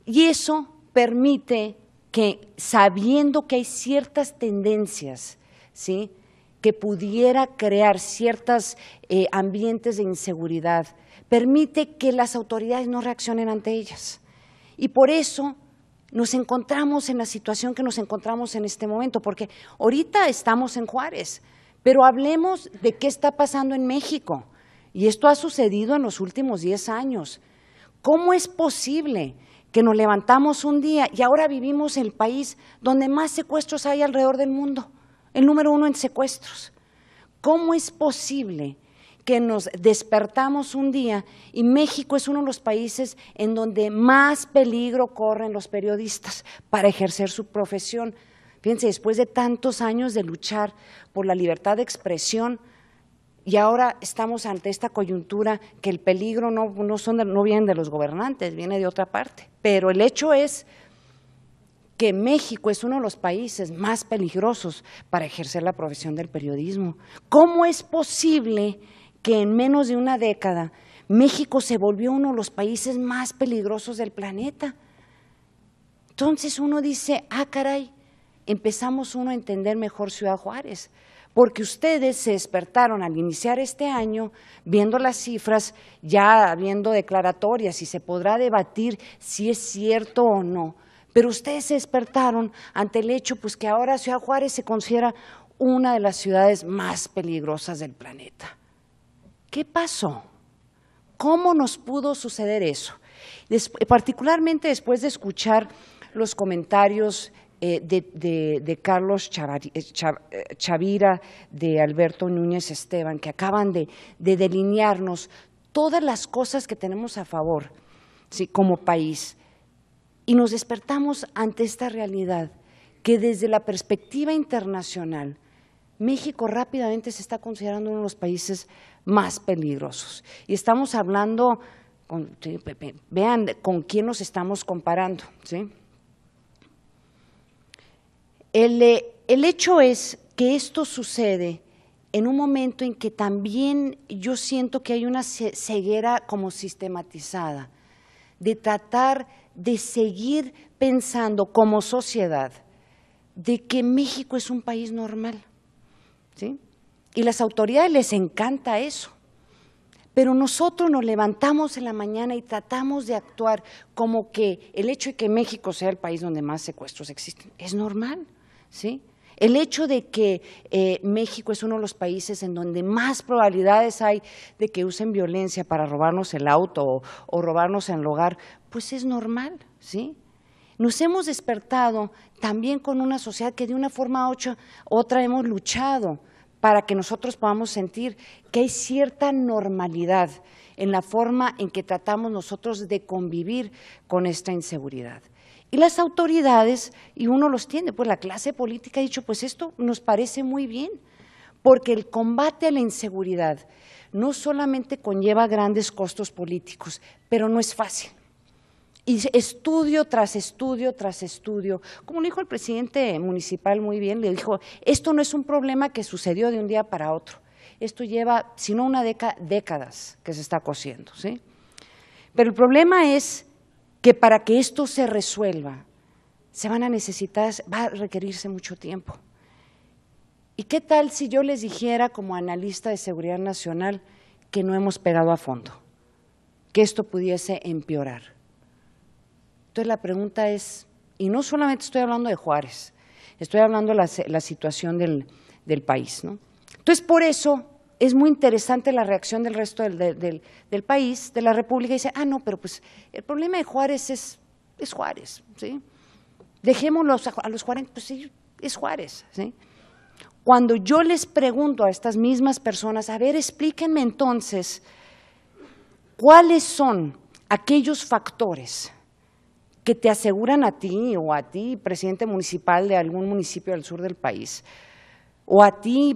Y eso permite que, sabiendo que hay ciertas tendencias, ¿sí?, que pudiera crear ciertos ambientes de inseguridad, permite que las autoridades no reaccionen ante ellas. Y por eso nos encontramos en la situación que nos encontramos en este momento, porque ahorita estamos en Juárez, pero hablemos de qué está pasando en México. Y esto ha sucedido en los últimos 10 años. ¿Cómo es posible que nos levantamos un día y ahora vivimos en el país donde más secuestros hay alrededor del mundo? El número 1 en secuestros. ¿Cómo es posible que nos despertamos un día y México es uno de los países en donde más peligro corren los periodistas para ejercer su profesión? Fíjense, después de tantos años de luchar por la libertad de expresión y ahora estamos ante esta coyuntura que el peligro no viene de los gobernantes, viene de otra parte. Pero el hecho es que México es uno de los países más peligrosos para ejercer la profesión del periodismo. ¿Cómo es posible que en menos de una década México se volvió uno de los países más peligrosos del planeta? Entonces uno dice, caray, empezamos uno a entender mejor Ciudad Juárez, porque ustedes se despertaron al iniciar este año viendo las cifras, ya viendo declaratorias y se podrá debatir si es cierto o no. Pero ustedes se despertaron ante el hecho pues que ahora Ciudad Juárez se considera una de las ciudades más peligrosas del planeta. ¿Qué pasó? ¿Cómo nos pudo suceder eso? Particularmente después de escuchar los comentarios de Carlos Chavira, de Alberto Núñez Esteban, que acaban de delinearnos todas las cosas que tenemos a favor, ¿sí?, como país. Y nos despertamos ante esta realidad que desde la perspectiva internacional, México rápidamente se está considerando uno de los países más peligrosos. Y estamos hablando, vean con quién nos estamos comparando, ¿sí? El hecho es que esto sucede en un momento en que también yo siento que hay una ceguera como sistematizada de tratar de seguir pensando como sociedad de que México es un país normal, ¿sí? Y las autoridades les encanta eso, Pero nosotros nos levantamos en la mañana y tratamos de actuar como que el hecho de que México sea el país donde más secuestros existen es normal, ¿sí? El hecho de que México es uno de los países en donde más probabilidades hay de que usen violencia para robarnos el auto o robarnos el hogar, pues es normal, ¿sí? Nos hemos despertado también con una sociedad que de una forma u otra hemos luchado para que nosotros podamos sentir que hay cierta normalidad en la forma en que tratamos nosotros de convivir con esta inseguridad. Y las autoridades, y uno los tiene, pues la clase política ha dicho, pues esto nos parece muy bien, porque el combate a la inseguridad no solamente conlleva grandes costos políticos, pero no es fácil. Y estudio tras estudio tras estudio, como lo dijo el presidente municipal muy bien, le dijo, esto no es un problema que sucedió de un día para otro, esto lleva, si no una décadas que se está cociendo, ¿sí? Pero el problema es que para que esto se resuelva, va a requerirse mucho tiempo. ¿Y qué tal si yo les dijera como analista de seguridad nacional que no hemos pegado a fondo, que esto pudiese empeorar? Entonces la pregunta es, y no solamente estoy hablando de Juárez, estoy hablando de la situación del país, ¿no? Entonces por eso es muy interesante la reacción del resto del país, de la República, y dice, no, pero pues el problema de Juárez es Juárez, ¿sí? Dejémoslo a los 40, pues sí, es Juárez, ¿sí? Cuando yo les pregunto a estas mismas personas, a ver, explíquenme entonces, ¿cuáles son aquellos factores que te aseguran a ti o a ti, presidente municipal de algún municipio del sur del país, o a ti,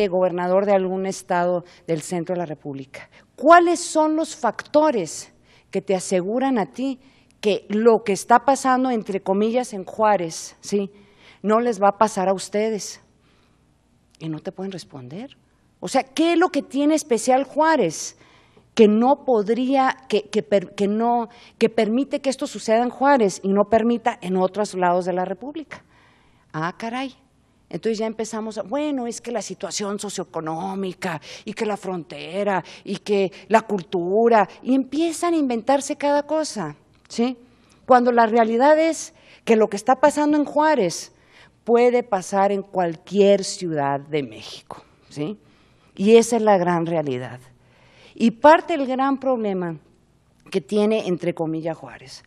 gobernador de algún estado del centro de la República? ¿Cuáles son los factores que te aseguran a ti que lo que está pasando, entre comillas, en Juárez, ¿sí?, no les va a pasar a ustedes? Y no te pueden responder. O sea, ¿qué es lo que tiene especial Juárez que no podría, que permite que esto suceda en Juárez y no permita en otros lados de la República? Caray. Entonces ya empezamos, bueno, es que la situación socioeconómica y que la frontera y que la cultura, y empiezan a inventarse cada cosa, ¿sí? Cuando la realidad es que lo que está pasando en Juárez puede pasar en cualquier ciudad de México, ¿sí? Y esa es la gran realidad. Y parte del gran problema que tiene, entre comillas, Juárez,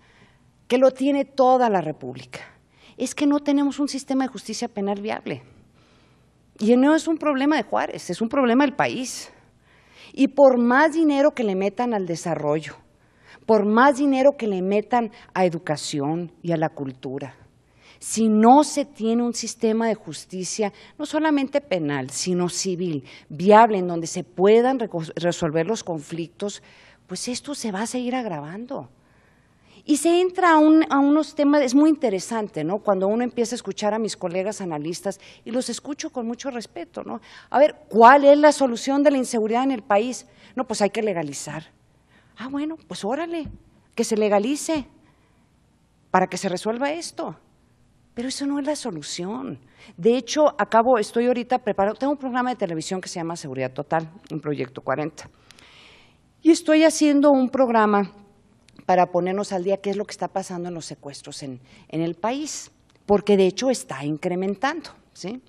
que lo tiene toda la República, es que no tenemos un sistema de justicia penal viable. Y no es un problema de Juárez, es un problema del país. Y por más dinero que le metan al desarrollo, por más dinero que le metan a educación y a la cultura, si no se tiene un sistema de justicia, no solamente penal, sino civil, viable, en donde se puedan resolver los conflictos, pues esto se va a seguir agravando. Y se entra a unos temas, es muy interesante, ¿no?, cuando uno empieza a escuchar a mis colegas analistas, y los escucho con mucho respeto, ¿no? A ver, ¿cuál es la solución de la inseguridad en el país? No, pues hay que legalizar. Bueno, pues órale, que se legalice para que se resuelva esto. Pero eso no es la solución. De hecho, estoy ahorita preparando, tengo un programa de televisión que se llama Seguridad Total, un Proyecto 40. Y estoy haciendo un programa para ponernos al día qué es lo que está pasando en los secuestros en el país, porque de hecho está incrementando, ¿sí?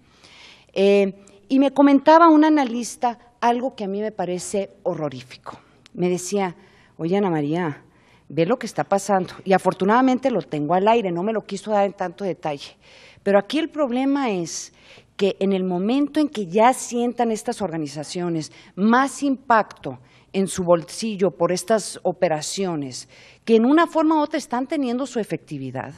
Y me comentaba un analista algo que a mí me parece horrorífico. Me decía, oye, Ana María, ve lo que está pasando, y afortunadamente lo tengo al aire, no me lo quiso dar en tanto detalle, pero aquí el problema es que en el momento en que ya sientan estas organizaciones más impacto en su bolsillo por estas operaciones, que en una forma u otra están teniendo su efectividad,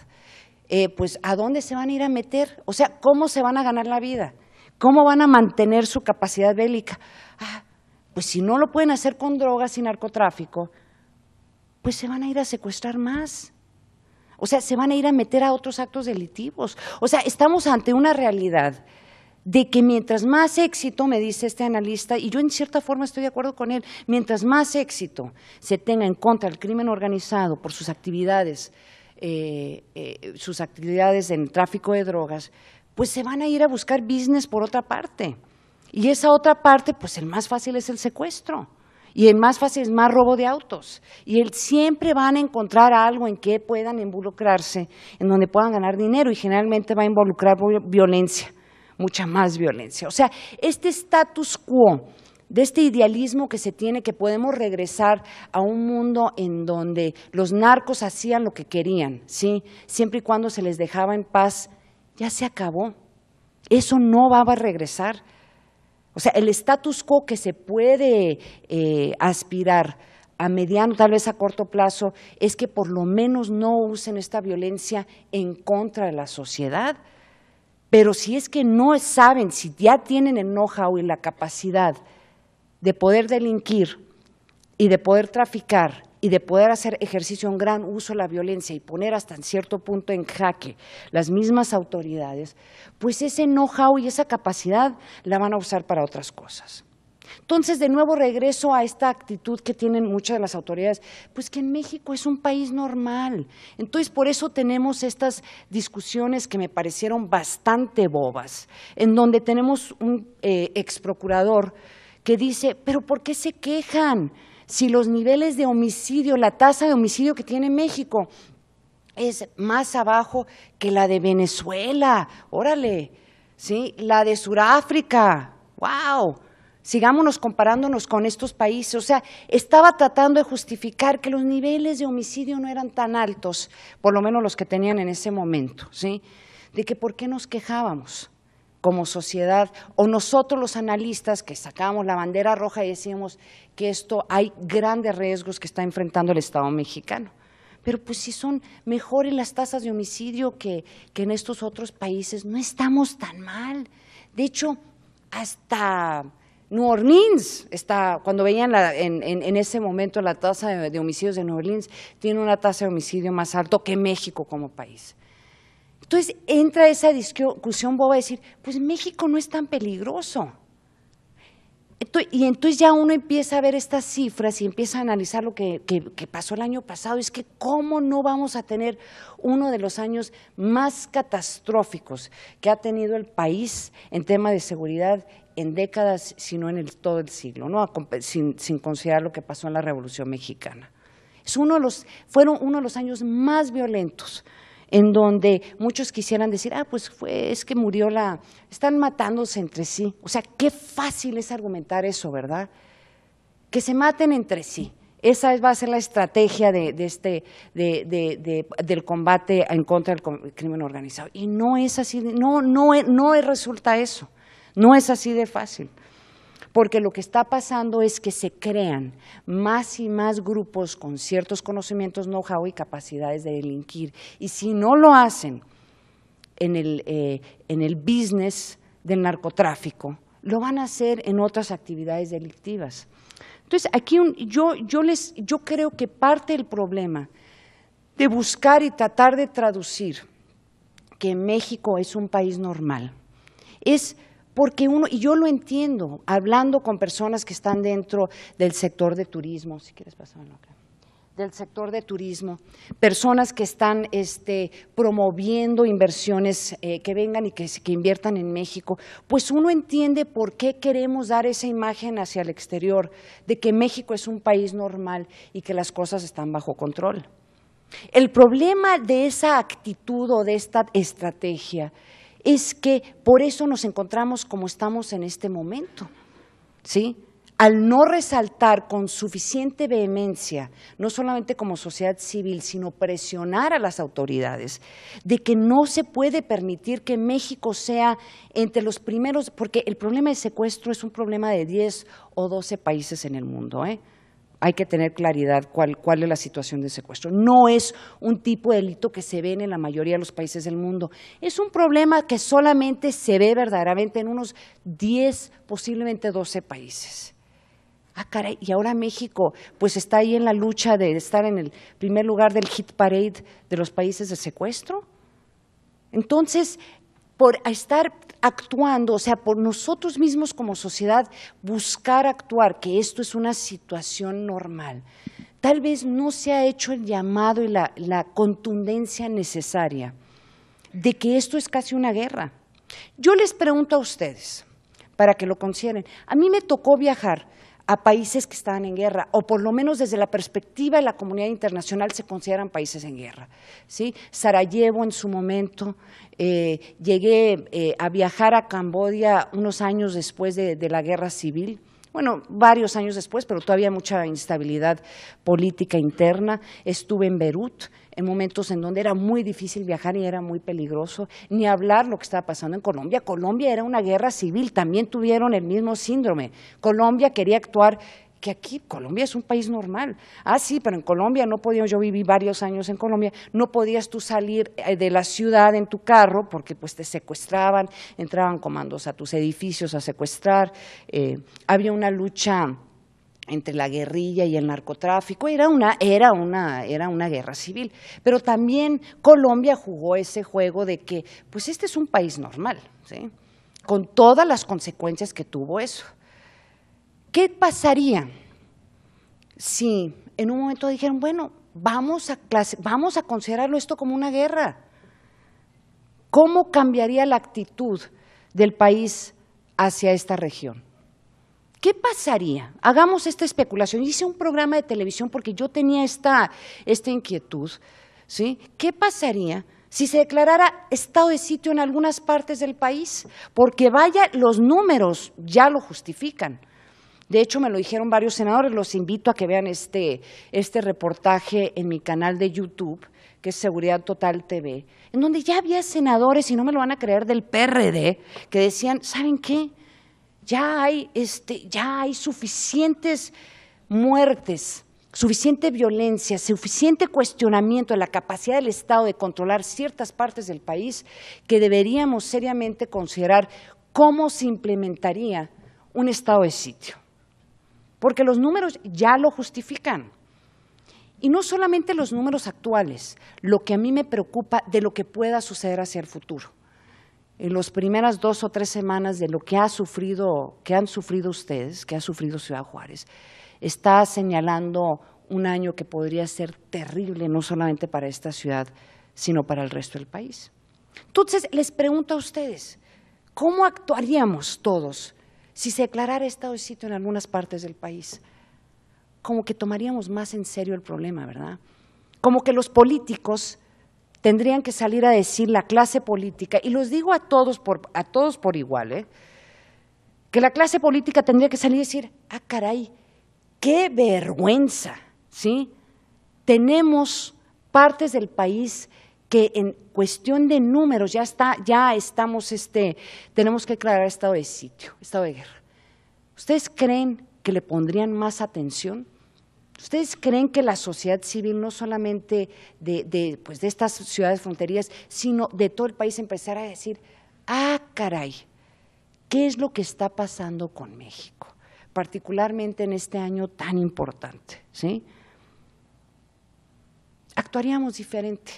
pues ¿a dónde se van a ir a meter? O sea, ¿cómo se van a ganar la vida? ¿Cómo van a mantener su capacidad bélica? Pues si no lo pueden hacer con drogas y narcotráfico, pues se van a ir a secuestrar más. O sea, se van a ir a meter a otros actos delictivos. O sea, estamos ante una realidad de que mientras más éxito, me dice este analista, y yo en cierta forma estoy de acuerdo con él, mientras más éxito se tenga en contra del crimen organizado por sus actividades en tráfico de drogas, pues se van a ir a buscar business por otra parte. Y esa otra parte, pues el más fácil es el secuestro. Y el más fácil es más robo de autos. Y siempre van a encontrar algo en que puedan involucrarse, en donde puedan ganar dinero, y generalmente va a involucrar violencia, mucha más violencia. O sea, este status quo de este idealismo que se tiene, que podemos regresar a un mundo en donde los narcos hacían lo que querían, ¿sí? Siempre y cuando se les dejaba en paz, ya se acabó. Eso no va a regresar. O sea, el status quo que se puede aspirar a mediano, tal vez a corto plazo, es que por lo menos no usen esta violencia en contra de la sociedad. Pero si es que no saben, si ya tienen el know-how y la capacidad de poder delinquir y de poder traficar y de poder hacer ejercicio un gran uso de la violencia y poner hasta en cierto punto en jaque las mismas autoridades, pues ese know-how y esa capacidad la van a usar para otras cosas. Entonces, de nuevo regreso a esta actitud que tienen muchas de las autoridades, pues que en México es un país normal. Entonces, por eso tenemos estas discusiones que me parecieron bastante bobas, en donde tenemos un exprocurador que dice, pero ¿por qué se quejan? Si los niveles de homicidio, la tasa de homicidio que tiene México es más abajo que la de Venezuela, órale, ¿sí? La de Sudáfrica, wow, sigámonos comparándonos con estos países. O sea, estaba tratando de justificar que los niveles de homicidio no eran tan altos, por lo menos los que tenían en ese momento, ¿sí? De que por qué nos quejábamos como sociedad, o nosotros los analistas que sacábamos la bandera roja y decíamos que esto hay grandes riesgos que está enfrentando el Estado mexicano. Pero pues si son mejores las tasas de homicidio que en estos otros países, no estamos tan mal. De hecho, hasta New Orleans está, cuando veían en ese momento la tasa de homicidios de New Orleans, tiene una tasa de homicidio más alto que México como país. Entonces entra esa discusión boba de decir, pues México no es tan peligroso. Y entonces ya uno empieza a ver estas cifras y empieza a analizar lo que pasó el año pasado. Es que cómo no vamos a tener uno de los años más catastróficos que ha tenido el país en tema de seguridad en décadas, sino en todo el siglo, ¿no? Sin considerar lo que pasó en la Revolución Mexicana. Fueron uno de los años más violentos, en donde muchos quisieran decir, pues es que están matándose entre sí. O sea, qué fácil es argumentar eso, ¿verdad? Que se maten entre sí. Esa va a ser la estrategia del combate en contra del crimen organizado. Y no es así, no resulta eso, no es así de fácil. Porque lo que está pasando es que se crean más y más grupos con ciertos conocimientos, know-how y capacidades de delinquir. Y si no lo hacen en el business del narcotráfico, lo van a hacer en otras actividades delictivas. Entonces, aquí yo creo que parte del problema de buscar y tratar de traducir que México es un país normal es porque y yo lo entiendo, hablando con personas que están dentro del sector de turismo, si quieres pasarlo acá, del sector de turismo, personas que están promoviendo inversiones que vengan y que inviertan en México, pues uno entiende por qué queremos dar esa imagen hacia el exterior de que México es un país normal y que las cosas están bajo control. El problema de esa actitud o de esta estrategia es que por eso nos encontramos como estamos en este momento, ¿sí? Al no resaltar con suficiente vehemencia, no solamente como sociedad civil, sino presionar a las autoridades de que no se puede permitir que México sea entre los primeros, porque el problema de secuestro es un problema de 10 o 12 países en el mundo, Hay que tener claridad cuál es la situación de secuestro. No es un tipo de delito que se ve en la mayoría de los países del mundo. Es un problema que solamente se ve verdaderamente en unos 10, posiblemente 12 países. Caray, y ahora México pues está ahí en la lucha de estar en el primer lugar del hit parade de los países de secuestro. Entonces, por estar actuando, o sea, por nosotros mismos como sociedad, buscar actuar, que esto es una situación normal, tal vez no se ha hecho el llamado y la contundencia necesaria de que esto es casi una guerra. Yo les pregunto a ustedes, para que lo consideren, a mí me tocó viajar a países que estaban en guerra, o por lo menos desde la perspectiva de la comunidad internacional se consideran países en guerra, ¿sí? Sarajevo en su momento, llegué a viajar a Camboya unos años después de la guerra civil, bueno, varios años después, pero todavía mucha instabilidad política interna. Estuve en Beirut, en momentos en donde era muy difícil viajar y era muy peligroso, ni hablar lo que estaba pasando en Colombia. Colombia era una guerra civil, también tuvieron el mismo síndrome. Colombia quería actuar, que aquí Colombia es un país normal. Ah, sí, pero en Colombia no podíamos, yo viví varios años en Colombia, no podías tú salir de la ciudad en tu carro porque pues te secuestraban, entraban comandos a tus edificios a secuestrar, había una lucha entre la guerrilla y el narcotráfico, era una guerra civil. Pero también Colombia jugó ese juego de que, pues este es un país normal, ¿sí? Con todas las consecuencias que tuvo eso. ¿Qué pasaría si en un momento dijeran, bueno, vamos a considerarlo esto como una guerra? ¿Cómo cambiaría la actitud del país hacia esta región? ¿Qué pasaría? Hagamos esta especulación. Hice un programa de televisión porque yo tenía esta inquietud, ¿sí? ¿Qué pasaría si se declarara estado de sitio en algunas partes del país? Porque vaya, los números ya lo justifican. De hecho, me lo dijeron varios senadores, los invito a que vean este reportaje en mi canal de YouTube, que es Seguridad Total TV, en donde ya había senadores, y no me lo van a creer, del PRD, que decían, ¿saben qué? Ya hay suficientes muertes, suficiente violencia, suficiente cuestionamiento de la capacidad del Estado de controlar ciertas partes del país, que deberíamos seriamente considerar cómo se implementaría un estado de sitio. Porque los números ya lo justifican. Y no solamente los números actuales, lo que a mí me preocupa de lo que pueda suceder hacia el futuro. En las primeras 2 o 3 semanas de lo que han sufrido ustedes, que ha sufrido Ciudad Juárez, está señalando un año que podría ser terrible, no solamente para esta ciudad, sino para el resto del país. Entonces, les pregunto a ustedes, ¿cómo actuaríamos todos si se declarara estado de sitio en algunas partes del país? Como que tomaríamos más en serio el problema, ¿verdad? Como que los políticos tendrían que salir a decir, la clase política, y los digo a todos por igual, que la clase política tendría que salir y decir, ah, caray, qué vergüenza, ¿sí? Tenemos partes del país que en cuestión de números tenemos que declarar estado de sitio, estado de guerra. ¿Ustedes creen que le pondrían más atención? ¿Ustedes creen que la sociedad civil, no solamente de estas ciudades fronterizas, sino de todo el país, empezara a decir, ah, caray, ¿qué es lo que está pasando con México? Particularmente en este año tan importante, ¿sí? Actuaríamos diferente.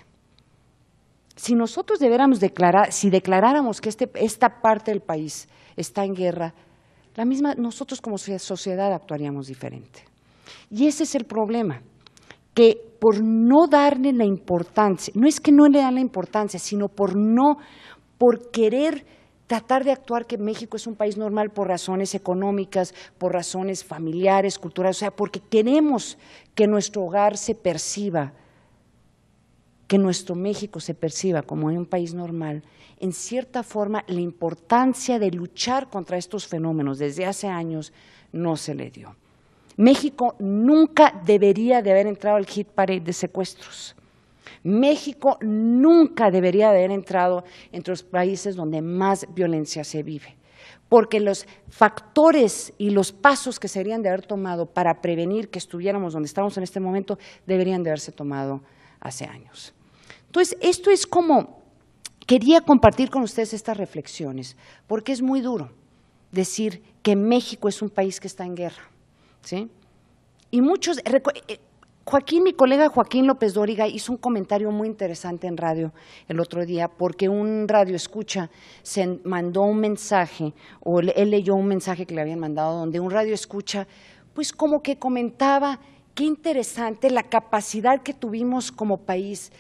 Si nosotros declaráramos que esta parte del país está en guerra, nosotros como sociedad actuaríamos diferente. Y ese es el problema, que por no darle la importancia, no es que no le dan la importancia, sino por querer tratar de actuar que México es un país normal por razones económicas, por razones familiares, culturales, o sea, porque queremos que nuestro hogar se perciba, que nuestro México se perciba como un país normal. En cierta forma, la importancia de luchar contra estos fenómenos desde hace años no se le dio. México nunca debería de haber entrado al hit parade de secuestros. México nunca debería de haber entrado entre los países donde más violencia se vive, porque los factores y los pasos que se deberían de haber tomado para prevenir que estuviéramos donde estamos en este momento deberían de haberse tomado hace años. Entonces, esto es como, quería compartir con ustedes estas reflexiones, porque es muy duro decir que México es un país que está en guerra, ¿sí? Y muchos, mi colega Joaquín López Dóriga hizo un comentario muy interesante en radio el otro día, porque un radioescucha se mandó un mensaje, o él leyó un mensaje que le habían mandado, donde un radioescucha, pues como que comentaba, qué interesante la capacidad que tuvimos como país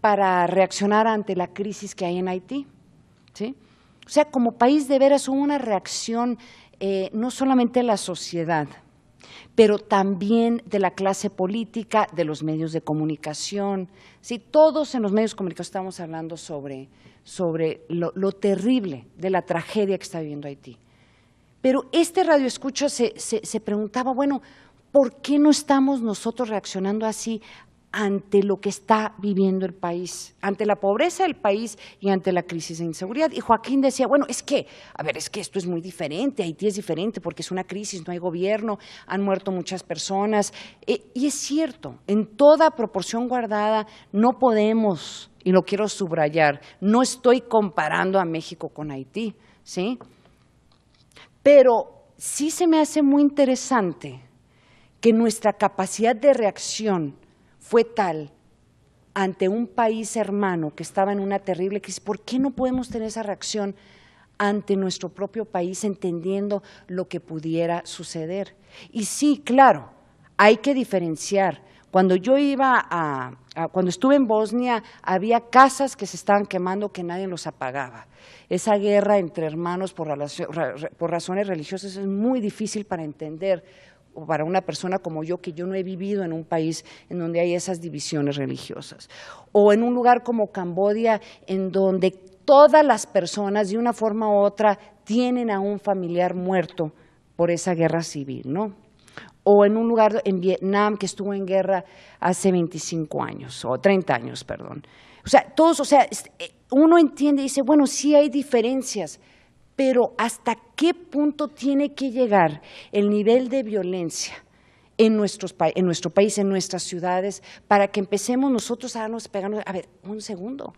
para reaccionar ante la crisis que hay en Haití, ¿sí? O sea, como país de veras hubo una reacción, no solamente de la sociedad, pero también de la clase política, de los medios de comunicación. Sí, todos en los medios de comunicación estamos hablando sobre lo terrible de la tragedia que está viviendo Haití. Pero este radioescucha se preguntaba, bueno, ¿por qué no estamos nosotros reaccionando así ante lo que está viviendo el país, ante la pobreza del país y ante la crisis de inseguridad? Y Joaquín decía, bueno, es que esto es muy diferente, Haití es diferente porque es una crisis, no hay gobierno, han muerto muchas personas. Y es cierto, en toda proporción guardada no podemos, y lo quiero subrayar, no estoy comparando a México con Haití, ¿sí? Pero sí se me hace muy interesante que nuestra capacidad de reacción fue tal ante un país hermano que estaba en una terrible crisis. ¿Por qué no podemos tener esa reacción ante nuestro propio país entendiendo lo que pudiera suceder? Y sí, claro, hay que diferenciar. Cuando yo cuando estuve en Bosnia, había casas que se estaban quemando que nadie los apagaba. Esa guerra entre hermanos por razones religiosas es muy difícil para entender, o para una persona como yo, que yo no he vivido en un país en donde hay esas divisiones religiosas. O en un lugar como Camboya, en donde todas las personas, de una forma u otra, tienen a un familiar muerto por esa guerra civil, ¿no? O en un lugar en Vietnam que estuvo en guerra hace 25 años, o 30 años, perdón. Uno entiende y dice, bueno, sí hay diferencias, pero ¿hasta qué punto tiene que llegar el nivel de violencia en nuestro país, en nuestras ciudades, para que empecemos nosotros a darnos, pegarnos? A ver, un segundo,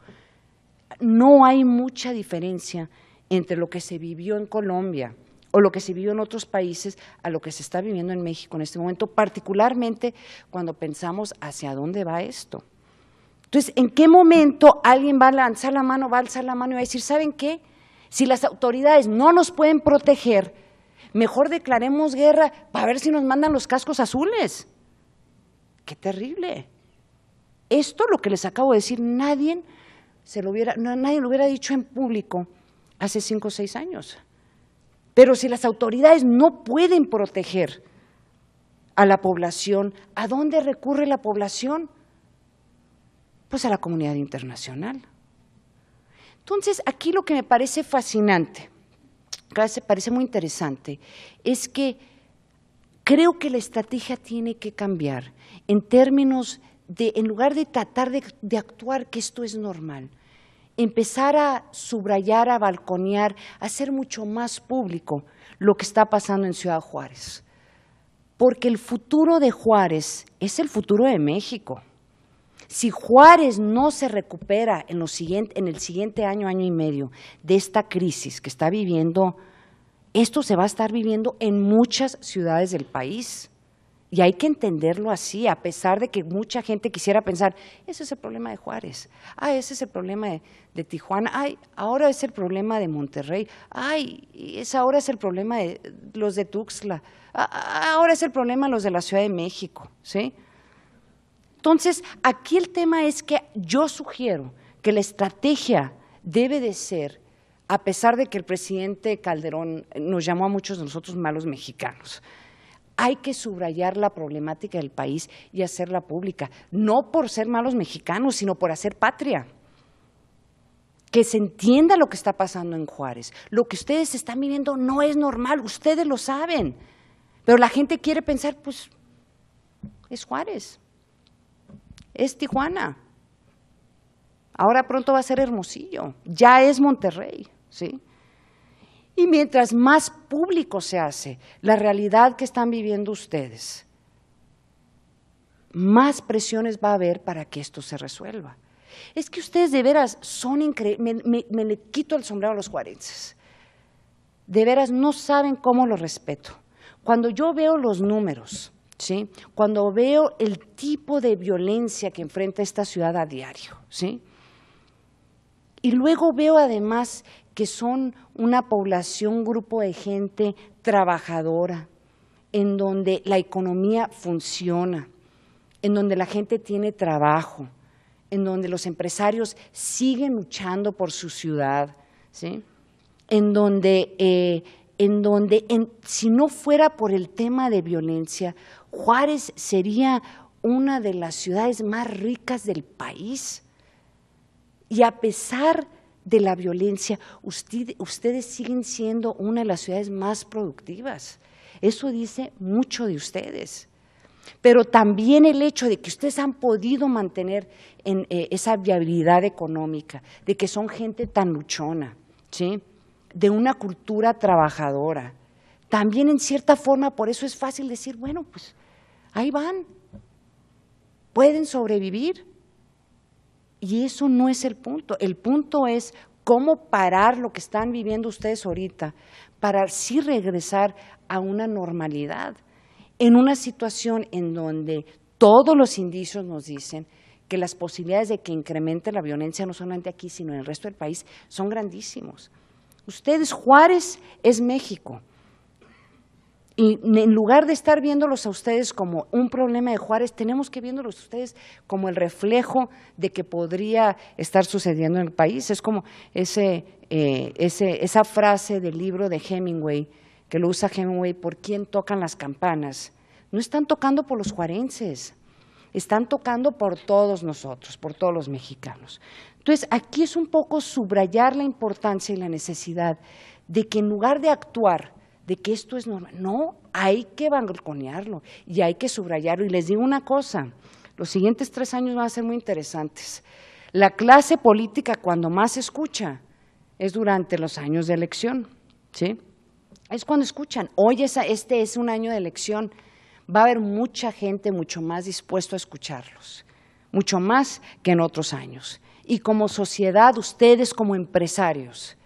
no hay mucha diferencia entre lo que se vivió en Colombia o lo que se vivió en otros países a lo que se está viviendo en México en este momento, particularmente cuando pensamos hacia dónde va esto. Entonces, ¿en qué momento alguien va a alzar la mano y va a decir, ¿saben qué? Si las autoridades no nos pueden proteger, mejor declaremos guerra para ver si nos mandan los cascos azules. ¡Qué terrible! Esto, lo que les acabo de decir, nadie lo hubiera dicho en público hace 5 o 6 años. Pero si las autoridades no pueden proteger a la población, ¿a dónde recurre la población? Pues a la comunidad internacional. Entonces, aquí lo que me parece fascinante, parece muy interesante, es que creo que la estrategia tiene que cambiar en términos de, en lugar de tratar de actuar que esto es normal, empezar a subrayar, a balconear, a hacer mucho más público lo que está pasando en Ciudad Juárez. Porque el futuro de Juárez es el futuro de México. Si Juárez no se recupera en el siguiente año y medio de esta crisis que está viviendo, esto se va a estar viviendo en muchas ciudades del país. Y hay que entenderlo así, a pesar de que mucha gente quisiera pensar, ese es el problema de Juárez, ese es el problema de Tijuana, ahora es el problema de Monterrey, ahora es el problema de los de Tuxtla, ahora es el problema de los de la Ciudad de México, ¿sí? Entonces, aquí el tema es que yo sugiero que la estrategia debe de ser, a pesar de que el presidente Calderón nos llamó a muchos de nosotros malos mexicanos, hay que subrayar la problemática del país y hacerla pública, no por ser malos mexicanos, sino por hacer patria. Que se entienda lo que está pasando en Juárez. Lo que ustedes están viviendo no es normal, ustedes lo saben, pero la gente quiere pensar, pues, es Juárez. Es Tijuana, ahora pronto va a ser Hermosillo, ya es Monterrey, ¿sí? Y mientras más público se hace la realidad que están viviendo ustedes, más presiones va a haber para que esto se resuelva. Es que ustedes de veras son increíbles, me le quito el sombrero a los juarenses, de veras no saben cómo los respeto. Cuando yo veo los números, ¿sí? Cuando veo el tipo de violencia que enfrenta esta ciudad a diario, ¿sí? Y luego veo además que son una población, un grupo de gente trabajadora, en donde la economía funciona, en donde la gente tiene trabajo, en donde los empresarios siguen luchando por su ciudad, ¿sí? En donde en donde, si no fuera por el tema de violencia, Juárez sería una de las ciudades más ricas del país. Y a pesar de la violencia, ustedes siguen siendo una de las ciudades más productivas. Eso dice mucho de ustedes. Pero también el hecho de que ustedes han podido mantener esa viabilidad económica, de que son gente tan luchona, ¿sí?, de una cultura trabajadora. También en cierta forma, por eso es fácil decir, bueno, pues ahí van, pueden sobrevivir. Y eso no es el punto es cómo parar lo que están viviendo ustedes ahorita para sí regresar a una normalidad, en una situación en donde todos los indicios nos dicen que las posibilidades de que incremente la violencia no solamente aquí, sino en el resto del país, son grandísimos. Ustedes, Juárez es México, y en lugar de estar viéndolos a ustedes como un problema de Juárez, tenemos que viéndolos a ustedes como el reflejo de que podría estar sucediendo en el país. Es como esa frase del libro de Hemingway, que lo usa Hemingway, ¿por quién tocan las campanas? No están tocando por los juarenses, están tocando por todos nosotros, por todos los mexicanos. Entonces, aquí es un poco subrayar la importancia y la necesidad de que en lugar de actuar de que esto es normal, no, hay que balconearlo y hay que subrayarlo. Y les digo una cosa, los siguientes 3 años van a ser muy interesantes. La clase política cuando más escucha es durante los años de elección, ¿sí? Es cuando escuchan. Hoy este es un año de elección, va a haber mucha gente mucho más dispuesta a escucharlos, mucho más que en otros años. Y como sociedad, ustedes como empresarios,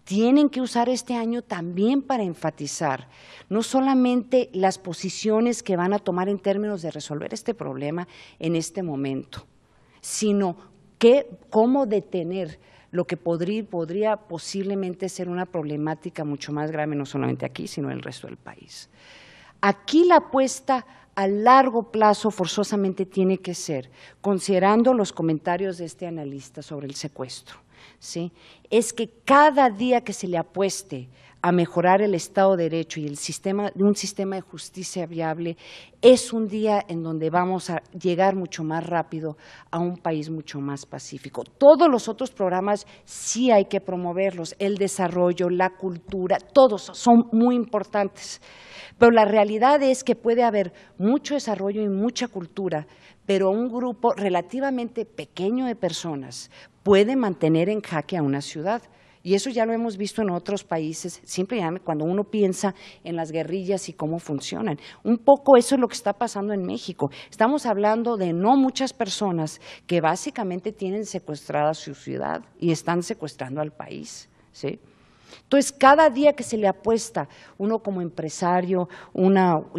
tienen que usar este año también para enfatizar no solamente las posiciones que van a tomar en términos de resolver este problema en este momento, sino cómo detener lo que podría posiblemente ser una problemática mucho más grave, no solamente aquí, sino en el resto del país. Aquí la apuesta a largo plazo forzosamente tiene que ser, considerando los comentarios de este analista sobre el secuestro, ¿sí?, es que cada día que se le apueste a mejorar el Estado de Derecho y un sistema de justicia viable, es un día en donde vamos a llegar mucho más rápido a un país mucho más pacífico. Todos los otros programas sí hay que promoverlos, el desarrollo, la cultura, todos son muy importantes, pero la realidad es que puede haber mucho desarrollo y mucha cultura, pero un grupo relativamente pequeño de personas puede mantener en jaque a una ciudad. Y eso ya lo hemos visto en otros países, simplemente cuando uno piensa en las guerrillas y cómo funcionan. Un poco eso es lo que está pasando en México. Estamos hablando de no muchas personas que básicamente tienen secuestrada su ciudad y están secuestrando al país, ¿sí? Entonces, cada día que se le apuesta, uno como empresario,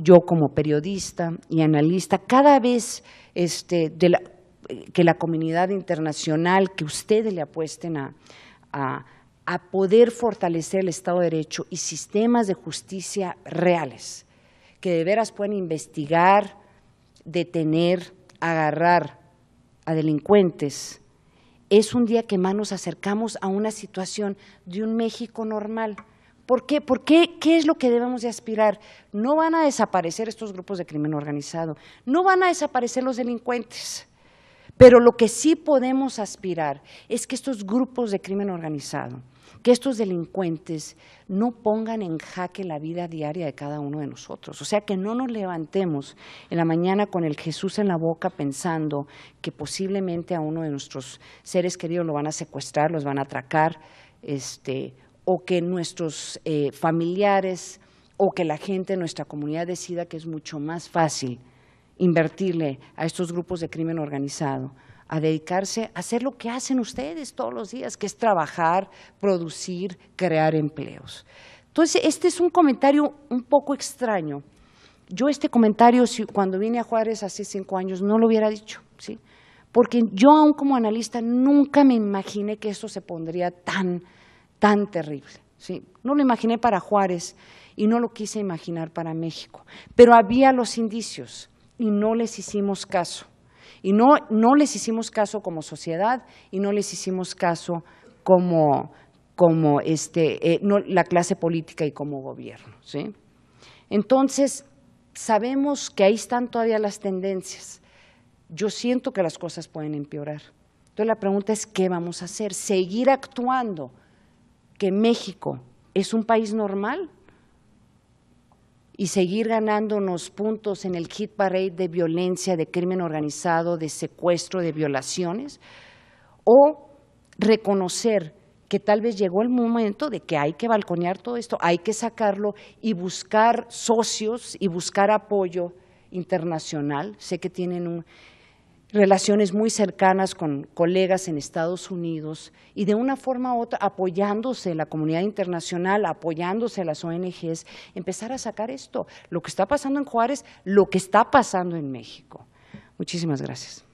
yo como periodista y analista, cada vez que la comunidad internacional, que ustedes le apuesten a poder fortalecer el Estado de Derecho y sistemas de justicia reales, que de veras pueden investigar, detener, agarrar a delincuentes, es un día que más nos acercamos a una situación de un México normal. ¿Por qué? ¿Qué es lo que debemos de aspirar? No van a desaparecer estos grupos de crimen organizado, no van a desaparecer los delincuentes, pero lo que sí podemos aspirar es que estos grupos de crimen organizado, que estos delincuentes no pongan en jaque la vida diaria de cada uno de nosotros. O sea, que no nos levantemos en la mañana con el Jesús en la boca pensando que posiblemente a uno de nuestros seres queridos lo van a secuestrar, los van a atracar, o que nuestros familiares o que la gente de nuestra comunidad decida que es mucho más fácil invertirle a estos grupos de crimen organizado, a dedicarse a hacer lo que hacen ustedes todos los días, que es trabajar, producir, crear empleos. Entonces, este es un comentario un poco extraño. Yo este comentario, cuando vine a Juárez hace 5 años, no lo hubiera dicho, ¿sí? Porque yo aún como analista nunca me imaginé que esto se pondría tan terrible, ¿sí? No lo imaginé para Juárez y no lo quise imaginar para México, pero había los indicios y no les hicimos caso. Y no les hicimos caso como sociedad y no les hicimos caso como como la clase política y como gobierno, ¿sí? Entonces, sabemos que ahí están todavía las tendencias. Yo siento que las cosas pueden empeorar. Entonces, la pregunta es, ¿qué vamos a hacer? ¿Seguir actuando que México es un país normal y seguir ganándonos puntos en el hit parade de violencia, de crimen organizado, de secuestro, de violaciones? ¿O reconocer que tal vez llegó el momento de que hay que balconear todo esto, hay que sacarlo y buscar socios y buscar apoyo internacional? Sé que tienen relaciones muy cercanas con colegas en Estados Unidos y de una forma u otra, apoyándose en la comunidad internacional, apoyándose en las ONGs, empezar a sacar esto, lo que está pasando en Juárez, lo que está pasando en México. Muchísimas gracias.